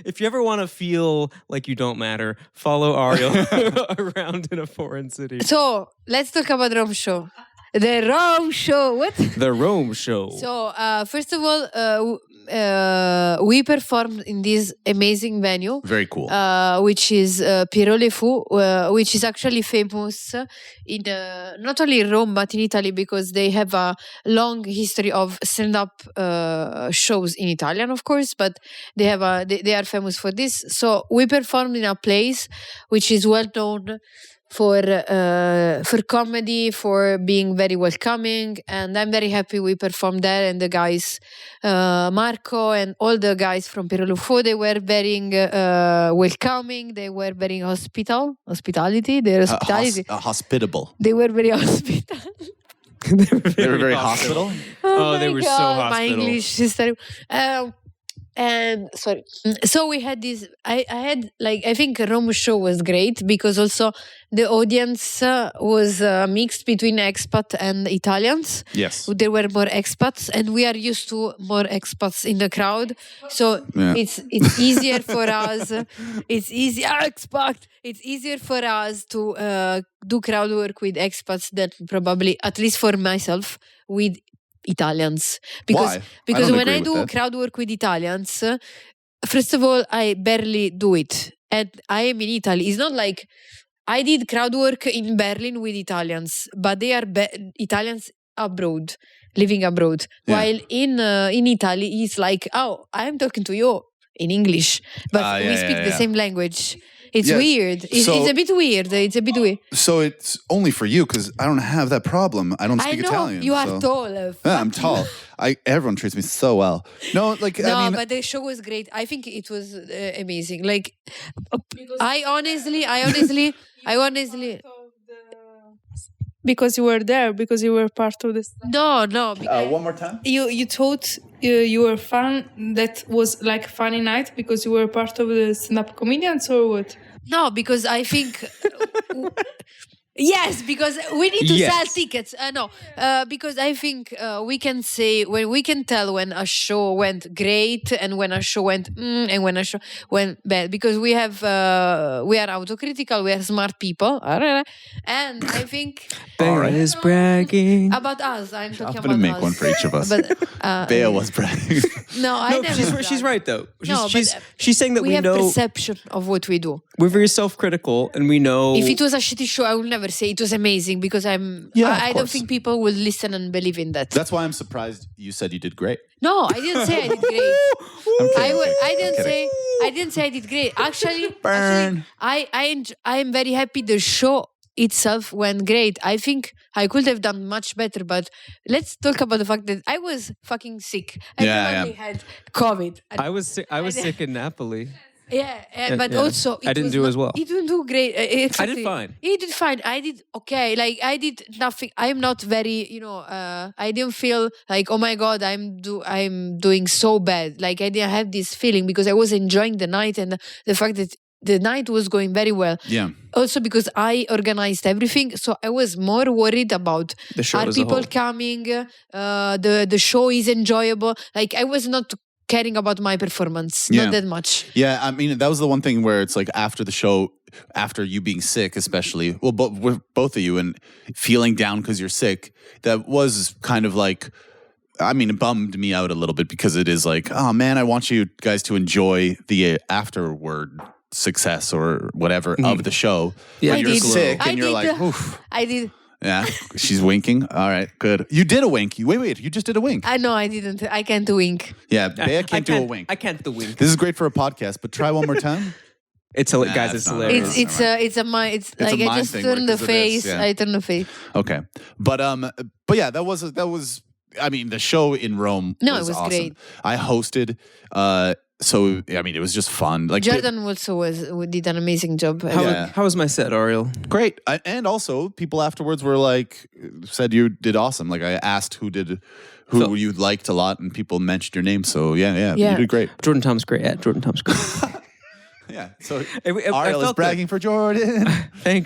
If you ever want to feel like you don't matter, follow Ariel around in a foreign city. So let's talk about Rome show. The Rome show. What? The Rome show. So first of all, we performed in this amazing venue. Very cool. Which is Pirole Fu, which is actually famous in not only in Rome but in Italy because they have a long history of stand-up shows in Italian, of course. But they have they are famous for this. So we performed in a place which is well known for comedy, for being very welcoming, and I'm very happy we performed there. And the guys, Marco and all the guys from Pirolo Fu, they were very welcoming. They were very hospitality. Their hospitality. Hospitable. They were very hospitable. They were very hospital. Oh, they my were so God, my hospitable. English is terrible. And sorry, so we had this. I had like I think Rome show was great because also the audience was mixed between expat and Italians. Yes. There were more expats, and we are used to more expats in the crowd. So it's easier for us. It's easier for us to do crowd work with expats than probably, at least for myself, with Italians. Why? Because when agree I with do that. crowd work with Italians, first of all, I barely do it. And I am in Italy. It's not like I did crowd work in Berlin with Italians, but they are Italians abroad, living abroad. Yeah. While in Italy, it's like, oh, I'm talking to you in English, but we speak the same language. It's Yes. weird. It's a bit weird. It's a bit weird. So it's only for you because I don't have that problem. I don't I speak know Italian. you are so. tall. Yeah, I'm tall. Everyone treats me so well. No, like No, I mean, but the show was great. I think it was amazing. Like, I honestly, Because you were there, because you were part of this. no. one more time. You thought you were fun. That was like funny night because you were part of the stand-up comedians, or what? No, because I think. Yes, because we need to sell tickets. Because I think we can say we can tell when a show went great and when a show went and when a show went bad. Because we are autocritical, we are smart people, and I think Bea is bragging. about us. I'm talking I'm about gonna make us. one for each of us. But Bea was bragging. no, I No, never. she's right though. No, but, She's saying that we we have know perception of what we do. we're very self-critical and we know. If it was a shitty show, I would never say it was amazing because I of don't course. think people will listen and believe in that. That's why I'm surprised you said you did great. No, I didn't say I did great. I didn't say I did great. Actually, Burn. I am very happy the show itself went great. I think I could have done much better, but let's talk about the fact that I was fucking sick. I probably had COVID. I was sick in Napoli. Yeah, but yeah. also I didn't do as well. He didn't do great. Exactly. I did fine. He did fine. I did okay. Like I did nothing. I'm not very, I didn't feel like, oh my god, I'm doing so bad. Like I didn't have this feeling because I was enjoying the night and the fact that the night was going very well. Yeah. Also because I organized everything, so I was more worried about The show are as a people whole. coming. The show is enjoyable. Like I was not caring about my performance, Yeah. not that much. Yeah, I mean, that was the one thing where it's like after the show, after you being sick, especially, well, with both of you and feeling down because you're sick, that was kind of like, I mean, it bummed me out a little bit because it is like, oh man, I want you guys to enjoy the afterward success or whatever of the show. Yeah, But I you're did. sick I and you're did. like, oof. I did. Yeah, she's winking. All right, good. You did a wink. Wait, you just did a wink. I know I didn't. I can't wink. Yeah, Bea can't do a wink. I can't do the wink. This is great for a podcast, but try one more time. It's guys, it's it's not. hilarious. It's like I mind just thing, turn the because it is, face. yeah. I turn the face. Okay, but yeah, that was. I mean, the show in Rome. No, was it was awesome. great. I hosted. So I mean, it was just fun. Like Jordan also did an amazing job. How was my set, Ariel? great, and also people afterwards were like, said you did awesome. Like I asked who Phil. you liked a lot, and people mentioned your name. So yeah, Yeah. you did great. Jordan Tom's great. Yeah, Jordan Tom's great. Yeah. So I Ariel is felt bragging for Jordan.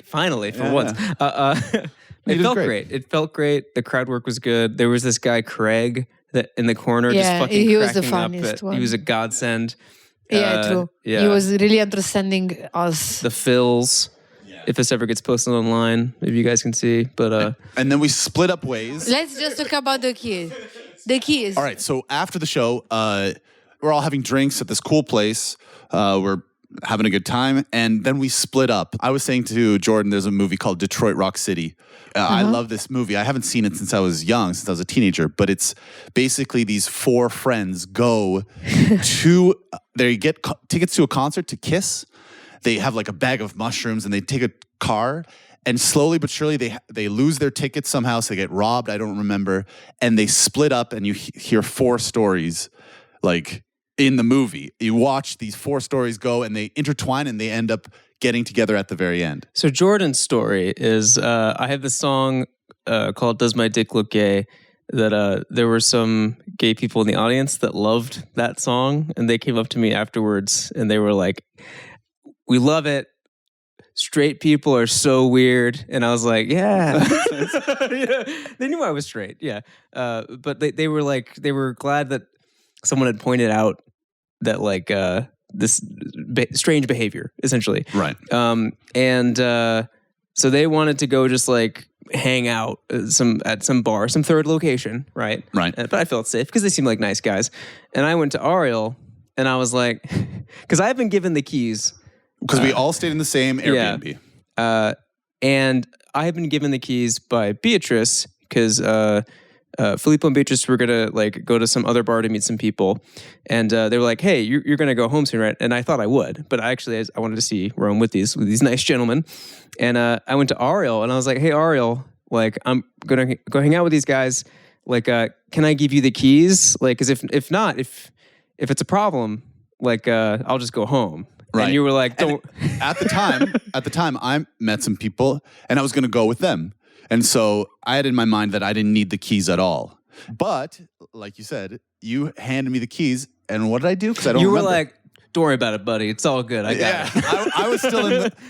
Finally, for Yeah. once. It did felt great. great. It felt great. The crowd work was good. There was this guy, Craig, that in the corner just Yeah, fucking he was the cracking up. funniest one. He was a godsend. True. Yeah. He was really understanding us. The fills. If this ever gets posted online, maybe you guys can see. But And then we split up ways. Let's just talk about the kids. The kids. All right. So after the show, we're all having drinks at this cool place. We're having a good time, and then we split up. I was saying to Jordan, there's a movie called Detroit Rock City. I love this movie. I haven't seen it since I was young, since I was a teenager. But it's basically these four friends go to they get tickets to a concert to Kiss. They have like a bag of mushrooms, and they take a car. And slowly but surely, they lose their tickets somehow. So they get robbed. I don't remember. And they split up, and you hear four stories, like in the movie. You watch these four stories go, and they intertwine, and they end up getting together at the very end. so Jordan's story is I have this song called "Does My Dick Look Gay?" that there were some gay people in the audience that loved that song, and they came up to me afterwards and they were like, "We love it. Straight people are so weird." And I was like, yeah. Yeah. They knew I was straight, yeah. But they were like, they were glad that someone had pointed out that like this strange behavior, essentially. Right. So they wanted to go just like hang out at some bar, some third location, right? Right. But I felt safe because they seemed like nice guys. And I went to Ariel, and I was like, because I had been given the keys. Because we all stayed in the same Airbnb. Yeah. And I had been given the keys by Beatrice because Filippo and Beatrice were gonna like go to some other bar to meet some people, and they were like, "Hey, you're gonna go home soon, right?" And I thought I would, but I wanted to see Rome with these nice gentlemen, and I went to Ariel, and I was like, "Hey, Ariel, like I'm gonna go hang out with these guys. Like, can I give you the keys? Like, because if not, if it's a problem, like I'll just go home." Right. And you were like, "Don't." And at the time, I met some people, and I was going to go with them, and so I had in my mind that I didn't need the keys at all. But like you said, you handed me the keys, and what did I do? Because I don't. You remember. were like, "Don't worry about it, buddy. It's all good. I got it." I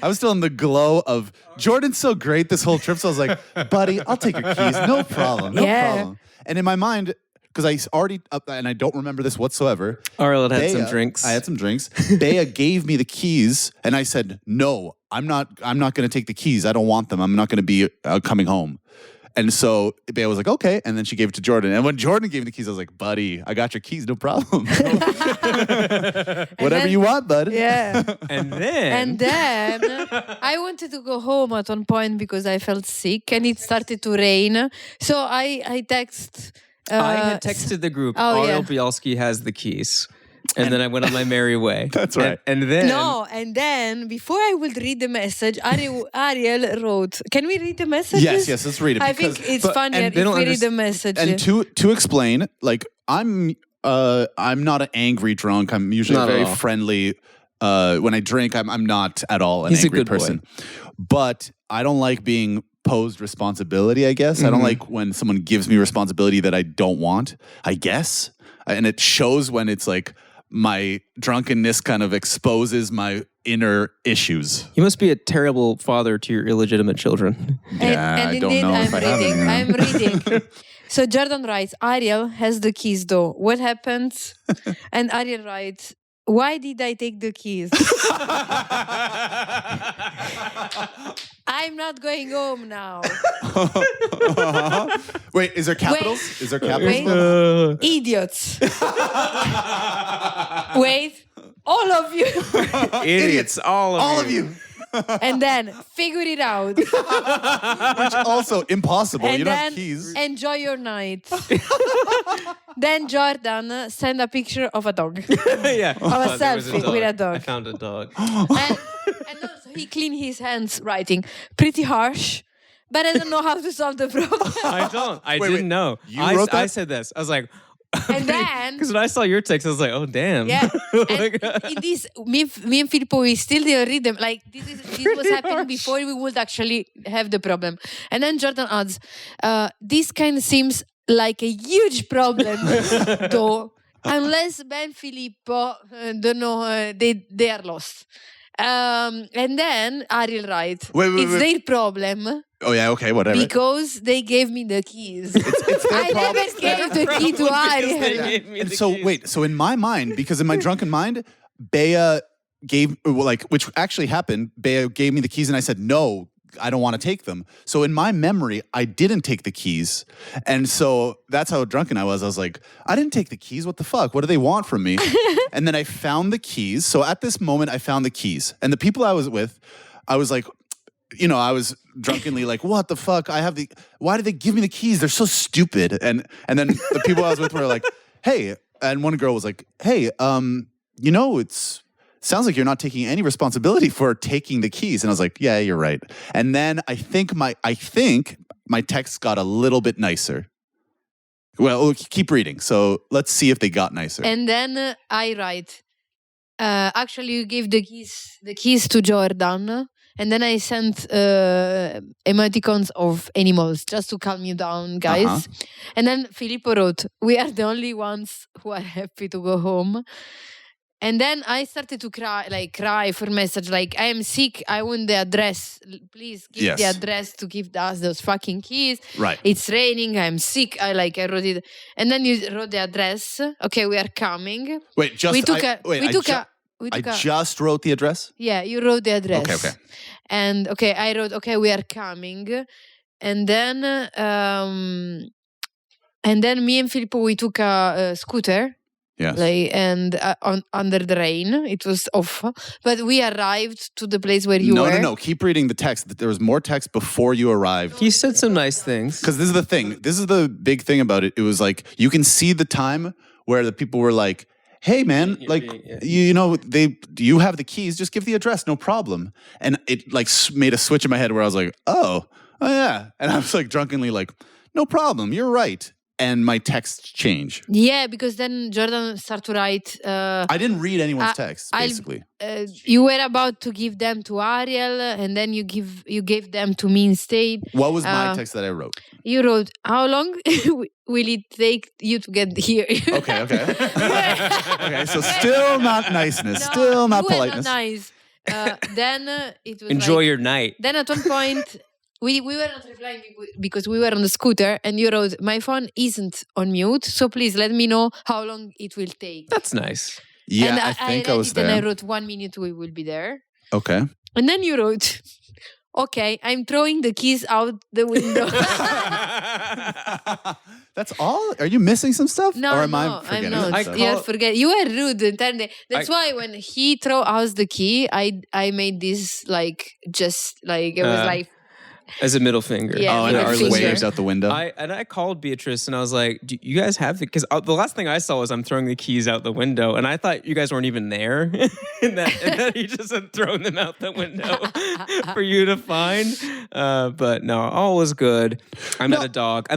was still in the glow of Jordan's so great this whole trip. So I was like, "Buddy, I'll take your keys. No problem. No problem." And in my mind, because I already, and I don't remember this whatsoever. Ariel had some drinks. I had some drinks. Bea gave me the keys, and I said, "No, I'm not going to take the keys. I don't want them. I'm not going to be coming home." And so Bea was like, "Okay," and then she gave it to Jordan. And when Jordan gave me the keys, I was like, "Buddy, I got your keys. No problem. Whatever you want, bud." Yeah. And then I wanted to go home at one point because I felt sick and it started to rain. So I text. I had texted the group, Ariel Bialski has the keys. And then I went on my merry way. That's right. And then... No, and then before I would read the message, Ariel wrote, can we read the messages? Yes, let's read it. I think it's funnier if we read the message. And to explain, like, I'm not an angry drunk. I'm usually very friendly. When I drink, I'm not at all an angry person. Boy. But I don't like being posed responsibility, I guess. Mm-hmm. I don't like when someone gives me responsibility that I don't want, I guess. And it shows when it's like my drunkenness kind of exposes my inner issues. You must be a terrible father to your illegitimate children. Yeah, I don't know if I have any. I'm reading. So Jordan writes, Ariel has the keys though. What happens? And Ariel writes, why did I take the keys? I'm not going home now. Wait, is there capitals? Is there capitals? Idiots. Wait, all of you. Idiots, all of you. And then figure it out. Which also impossible. And you don't have keys. Enjoy your night. Then Jordan sent a picture of a dog. Yeah. Of a selfie with a dog. I found a dog. And also he cleaned his hands writing. Pretty harsh. But I don't know how to solve the problem. I don't. I didn't know. You wrote that? I said this. I was like, and then, because when I saw your text, I was like, "Oh damn!" Yeah, and in this, me and Filippo, we still didn't read them. Like this was happening before we would actually have the problem. And then Jordan adds, "This kind of seems like a huge problem, though, unless Ben Filippo don't know they are lost." And then Ariel writes, "It's their problem." Oh yeah, okay, whatever. Because they gave me the keys. It's their I problem. never gave the key to Ariel. And so wait, so in my mind, because in my drunken mind, Bea gave, which actually happened, Bea gave me the keys and I said, no, I don't want to take them. So in my memory, I didn't take the keys. And so that's how drunken I was. I was like, I didn't take the keys. What the fuck? What do they want from me? And then I found the keys. So at this moment, I found the keys. And the people I was with, I was like, I was drunkenly like, what the fuck? Why did they give me the keys? They're so stupid. And then the people I was with were like, hey, and one girl was like, hey, it sounds like you're not taking any responsibility for taking the keys. And I was like, yeah, you're right. And then I think my text got a little bit nicer. Well, keep reading. So let's see if they got nicer. And then I write, actually you gave the keys to Jordan. And then I sent emoticons of animals just to calm you down, guys. And then Filippo wrote, "We are the only ones who are happy to go home." And then I started to cry for message, like, "I am sick. I want the address. Please give the address to give us those fucking keys. Right. It's raining. I'm sick." I wrote it. And then you wrote the address. "Okay, we are coming." Wait, just I just wrote the address? Yeah, you wrote the address. Okay. And I wrote, "Okay, we are coming." And then me and Filippo, we took a scooter. Yes. Under the rain. It was awful. But we arrived to the place where you were. No. Keep reading the text. There was more text before you arrived. He said some nice things. Because this is the thing. This is the big thing about it. It was like, you can see the time where the people were like, "Hey, man, you have the keys. Just give the address. No problem." And it like made a switch in my head where I was like, oh yeah. And I was like drunkenly like, "No problem. You're right." And my text changed. Yeah, because then Jordan started to write. I didn't read anyone's text, basically. You were about to give them to Ariel, and then you gave them to me instead. What was my text that I wrote? You wrote, "How long will it take you to get here?" Okay. Okay, so still not niceness, still not politeness. Not nice. Then it was enjoy your night. Then at one point. We were not replying because we were on the scooter, and you wrote, "My phone isn't on mute, so please let me know how long it will take." That's nice. Yeah, and I think I was there. And I wrote, "1 minute, we will be there." Okay. And then you wrote, "Okay, I'm throwing the keys out the window." That's all? Are you missing some stuff? No, or am I forgetting? I'm not. You are rude. That's why when he threw out the key, I made this it was like. As a middle finger. Yeah, and it waves out the window. I called Beatrice and I was like, "Do you guys have the..." Because the last thing I saw was I'm throwing the keys out the window, and I thought you guys weren't even there, and that he just had thrown them out the window for you to find. But no, all was good. I met a dog,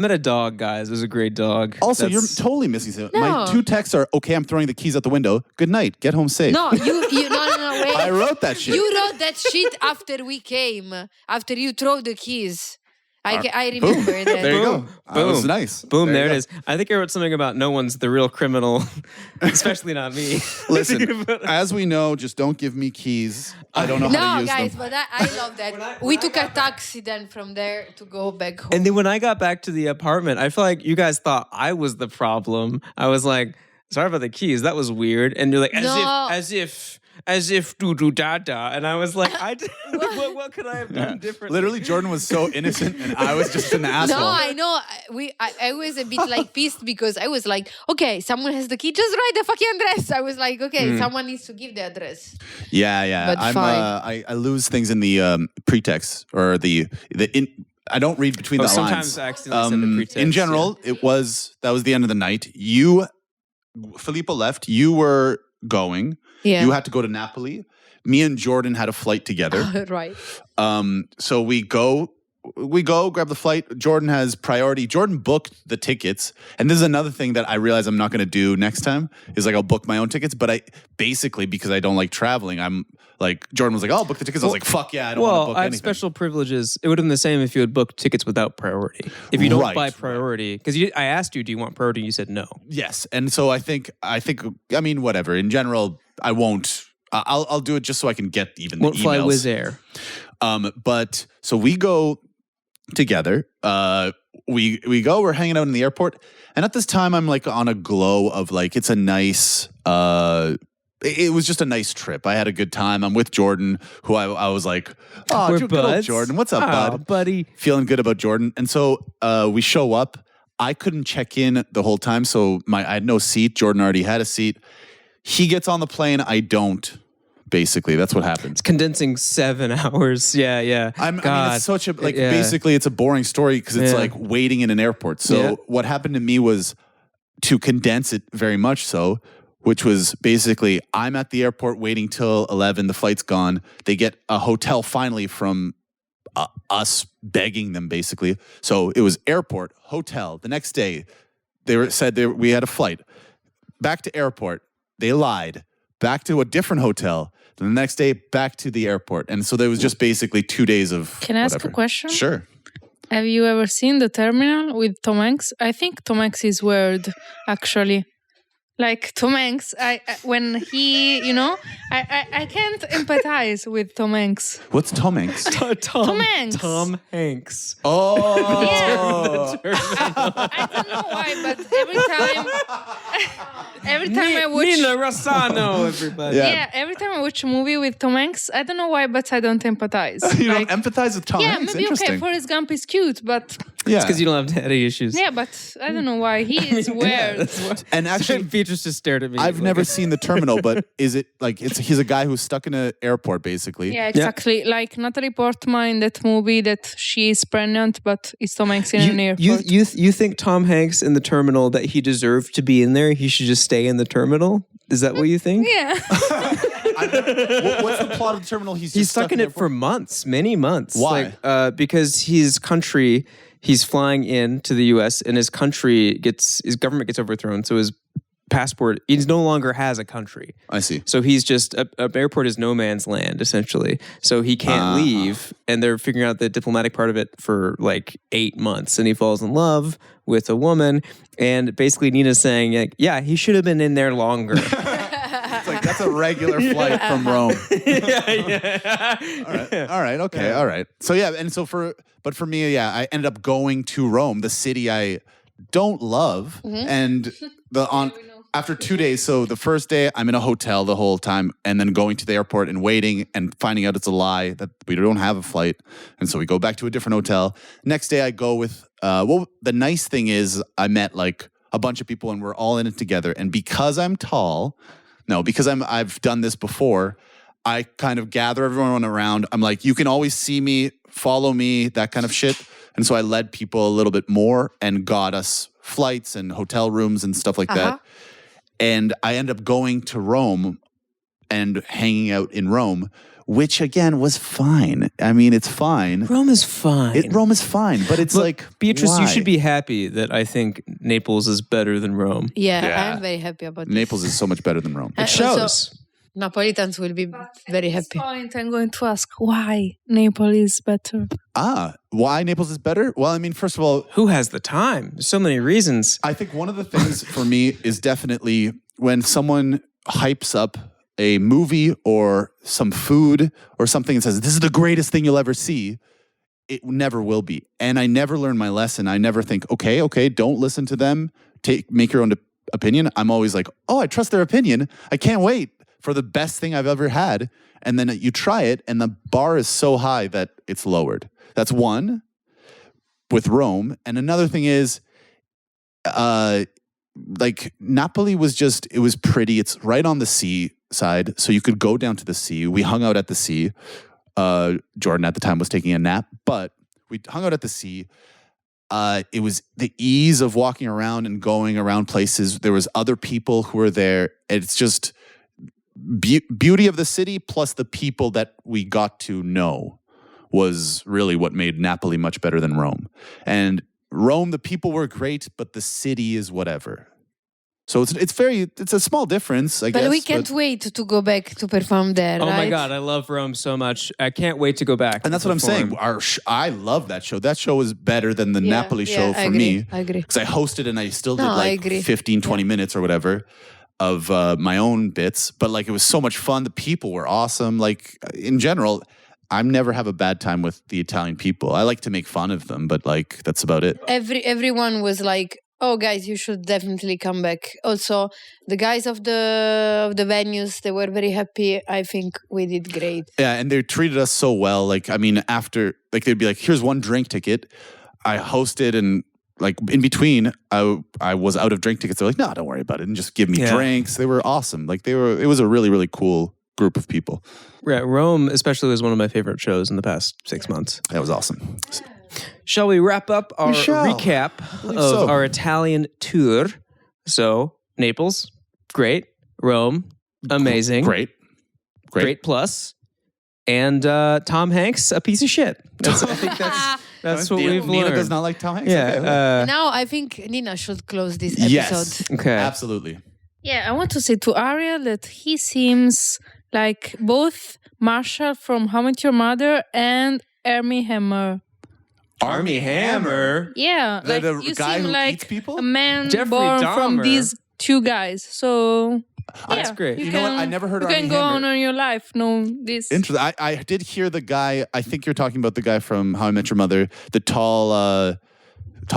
guys. It was a great dog. Also, you're totally missing something. No. My 2 texts are, "Okay, I'm throwing the keys out the window. Good night. Get home safe." No, no, wait. I wrote that shit. You wrote that shit after we came. After you throw the keys. I remember that. There you go. Boom. That was nice. Boom, there it is. I think I wrote something about no one's the real criminal, especially not me. Listen, as we know, just don't give me keys. I don't know how to use them. No, guys, but I love that. We took a taxi then from there to go back home. And then when I got back to the apartment, I feel like you guys thought I was the problem. I was like, "Sorry about the keys. That was weird." And you're like, as if do da da, and I was like, what could I have done differently? Literally, Jordan was so innocent, and I was just an asshole. No, I know. I was a bit pissed because I was like, "Okay, someone has the key. Just write the fucking address." I was like, "Okay, someone needs to give the address." Yeah. But fine. I lose things in the pretext or I don't read between the lines. Sometimes I accidentally send the pretext. In general, that was the end of the night. Filippo left. You were going. Yeah. You had to go to Napoli. Me and Jordan had a flight together. Right. So we go, grab the flight. Jordan has priority. Jordan booked the tickets. And this is another thing that I realize I'm not going to do next time is like I'll book my own tickets. But because I don't like traveling, I'm like, Jordan was like, "Oh, I'll book the tickets." I was like, "Fuck yeah, I don't want to book anything." I have special privileges. It would have been the same if you had booked tickets without priority. If you don't buy priority, because I asked you, "Do you want priority?" You said no. Yes. And so I think, whatever. In general, I won't. I'll do it just so I can get even the emails. Won't fly Wizz Air. But so we go together. We go. We're hanging out in the airport, and at this time, I'm like on a glow of like it's a nice. It was just a nice trip. I had a good time. I'm with Jordan, who I was like, "Oh, we're good buds. old Jordan, what's up, bud, buddy?" Feeling good about Jordan, and so we show up. I couldn't check in the whole time, so I had no seat. Jordan already had a seat. He gets on the plane. I don't. Basically, that's what happens. It's condensing 7 hours. Yeah. I mean, it's such a basically, it's a boring story because it's like waiting in an airport. So what happened to me was to condense it very much so, which was basically I'm at the airport waiting till 11. The flight's gone. They get a hotel finally from us begging them basically. So it was airport, hotel. The next day, we had a flight back to airport. They lied. Back to a different hotel. Then the next day, back to the airport. And so there was just basically 2 days of Can I ask whatever. a question? Sure. Have you ever seen The Terminal with Tom Hanks? I think Tom Hanks is weird, actually. Like Tom Hanks, when he, I can't empathize with Tom Hanks. What's Tom Hanks? Tom Hanks. Tom Hanks. Oh. Yeah. I don't know why, but every time I watch, Nina Rossano, everybody. Yeah. every time I watch a movie with Tom Hanks, I don't know why, but I don't empathize. You Like, don't empathize with Tom Hanks? maybe Interesting. Forrest Gump is cute, but Yeah. It's because you don't have daddy issues. yeah, but I don't know why he is weird. And actually, Beatrice just stared at me. I've never seen The Terminal, but is it like he's a guy who's stuck in an airport basically? Yeah, exactly. Like Natalie Portman in that movie that she is pregnant, but it's Tom Hanks in an airport. You think Tom Hanks in The Terminal that he deserved to be in there? He should just stay in the terminal? Is that what you think? Yeah. What's the plot of The Terminal? He's stuck in it for months, many months. Why? Like, because he's flying in to the U.S. and his government gets overthrown. So his passport, he no longer has a country. I see. So he's just, an airport is no man's land, essentially. So he can't leave. And they're figuring out the diplomatic part of it for like 8 months. And he falls in love with a woman. And basically Nina's saying, like, yeah, he should have been in there longer. It's like that's a regular flight from Rome. All right. Okay. All right. So yeah, and so for me, yeah, I ended up going to Rome, the city I don't love, and after 2 days. So the first day, I'm in a hotel the whole time, and then going to the airport and waiting and finding out it's a lie that we don't have a flight, and so we go back to a different hotel. Next day, I go with. The nice thing is, I met like a bunch of people, and we're all in it together. And because I'm tall. No, because I've done this before, I kind of gather everyone around. I'm like, you can always see me, follow me, that kind of shit. And so I led people a little bit more and got us flights and hotel rooms and stuff like that. And I ended up going to Rome and hanging out in Rome, which again was fine. I mean, it's fine. Rome is fine. Rome is fine, but it's like, Beatrice, why? you should be happy that I think Naples is better than Rome. Yeah, I'm very happy about Naples is so much better than Rome. It shows. Also, Napolitans will be very happy. Point, I'm going to ask why Naples is better. Why Naples is better? Well, I mean, first of all, Who has the time? There's so many reasons. I think one of the things for me is definitely when someone hypes up a movie or some food or something and says, this is the greatest thing you'll ever see, it never will be. And I never learn my lesson. I never think, okay, don't listen to them. Make your own opinion. I'm always like, oh, I trust their opinion. I can't wait for the best thing I've ever had. And then you try it and the bar is so high that it's lowered. That's one with Rome. And another thing is, like Napoli it was pretty. It's right on the sea side. So you could go down to the sea. We hung out at the sea. Jordan at the time was taking a nap, but we hung out at the sea. It was the ease of walking around and going around places. There was other people who were there. It's just beauty of the city plus the people that we got to know was really what made Napoli much better than Rome. And Rome, the people were great, but the city is whatever. So it's a small difference, I guess. But we can't wait to go back to perform there, Oh right? my God, I love Rome so much. I can't wait to go back. And that's what I'm saying. I love that show. That show is better than the Napoli show for me. I agree. Because I hosted and I still did I like agree. 15, 20 minutes or whatever of my own bits. But like it was so much fun. The people were awesome. Like in general, I never have a bad time with the Italian people. I like to make fun of them, but like that's about it. Everyone was like, oh guys, you should definitely come back. Also, the guys of the venues, they were very happy. I think we did great. Yeah, and they treated us so well. Like, I mean, after, like, they'd be like, here's one drink ticket. I hosted and, like, in between, I was out of drink tickets. They're like, no, don't worry about it. And just give me drinks. They were awesome. Like, it was a really, really cool group of people. Yeah, Rome especially was one of my favorite shows in the past 6 months. That was awesome. Shall we wrap up our recap of our Italian tour? So, Naples, great. Rome, amazing. Great plus. And Tom Hanks, a piece of shit. I think that's what we've Nina learned. does not like Tom Hanks? Yeah. Okay. Now I think Nina should close this episode. Yes. Okay. Absolutely. Yeah, I want to say to Ariel that he seems like both Marshall from How I Met Your Mother and Armie Hammer. Armie Hammer? Yeah, like The you guy seem who like eats people? a man Jeffrey born from Dahmer. these two guys. So That's great. You know what? I never heard You Armie can go Hammer. on your life. No, this. Interesting. I did hear the guy. I think you're talking about the guy from How I Met Your Mother, the tall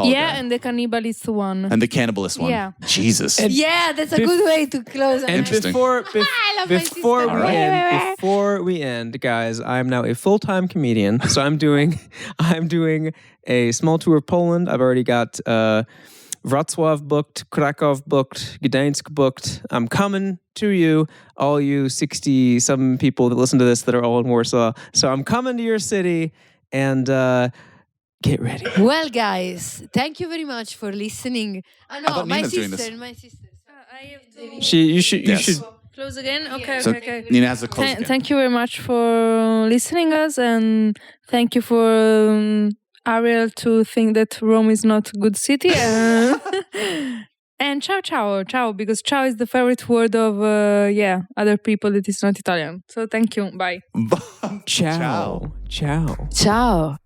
Yeah, guy. and the cannibalist one. And the cannibalist one. Yeah. Jesus. Yeah, that's a good way to close. And Interesting. before I love my sister. before we end, guys, I'm now a full-time comedian. So I'm doing a small tour of Poland. I've already got Wrocław booked, Krakow booked, Gdańsk booked. I'm coming to you, all you 60-some people that listen to this that are all in Warsaw. So I'm coming to your city, and get ready. Well, guys, thank you very much for listening. I thought Nina's doing this. My sister. I have to You should. close again. Okay, So okay. Nina has to close again. Thank you very much for listening us, and thank you for Ariel to think that Rome is not a good city. And ciao, because ciao is the favorite word of other people that is not Italian. So thank you. Bye. Ciao. Ciao.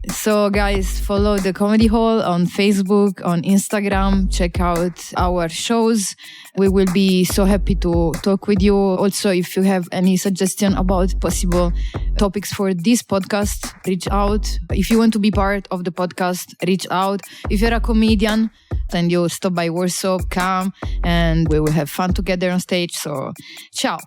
So, guys, follow the Comedy Hall on Facebook, on Instagram. Check out our shows. We will be so happy to talk with you. Also, if you have any suggestion about possible topics for this podcast, reach out. If you want to be part of the podcast, reach out. If you're a comedian and you stop by Warsaw, come and we will have fun together on stage. So, ciao.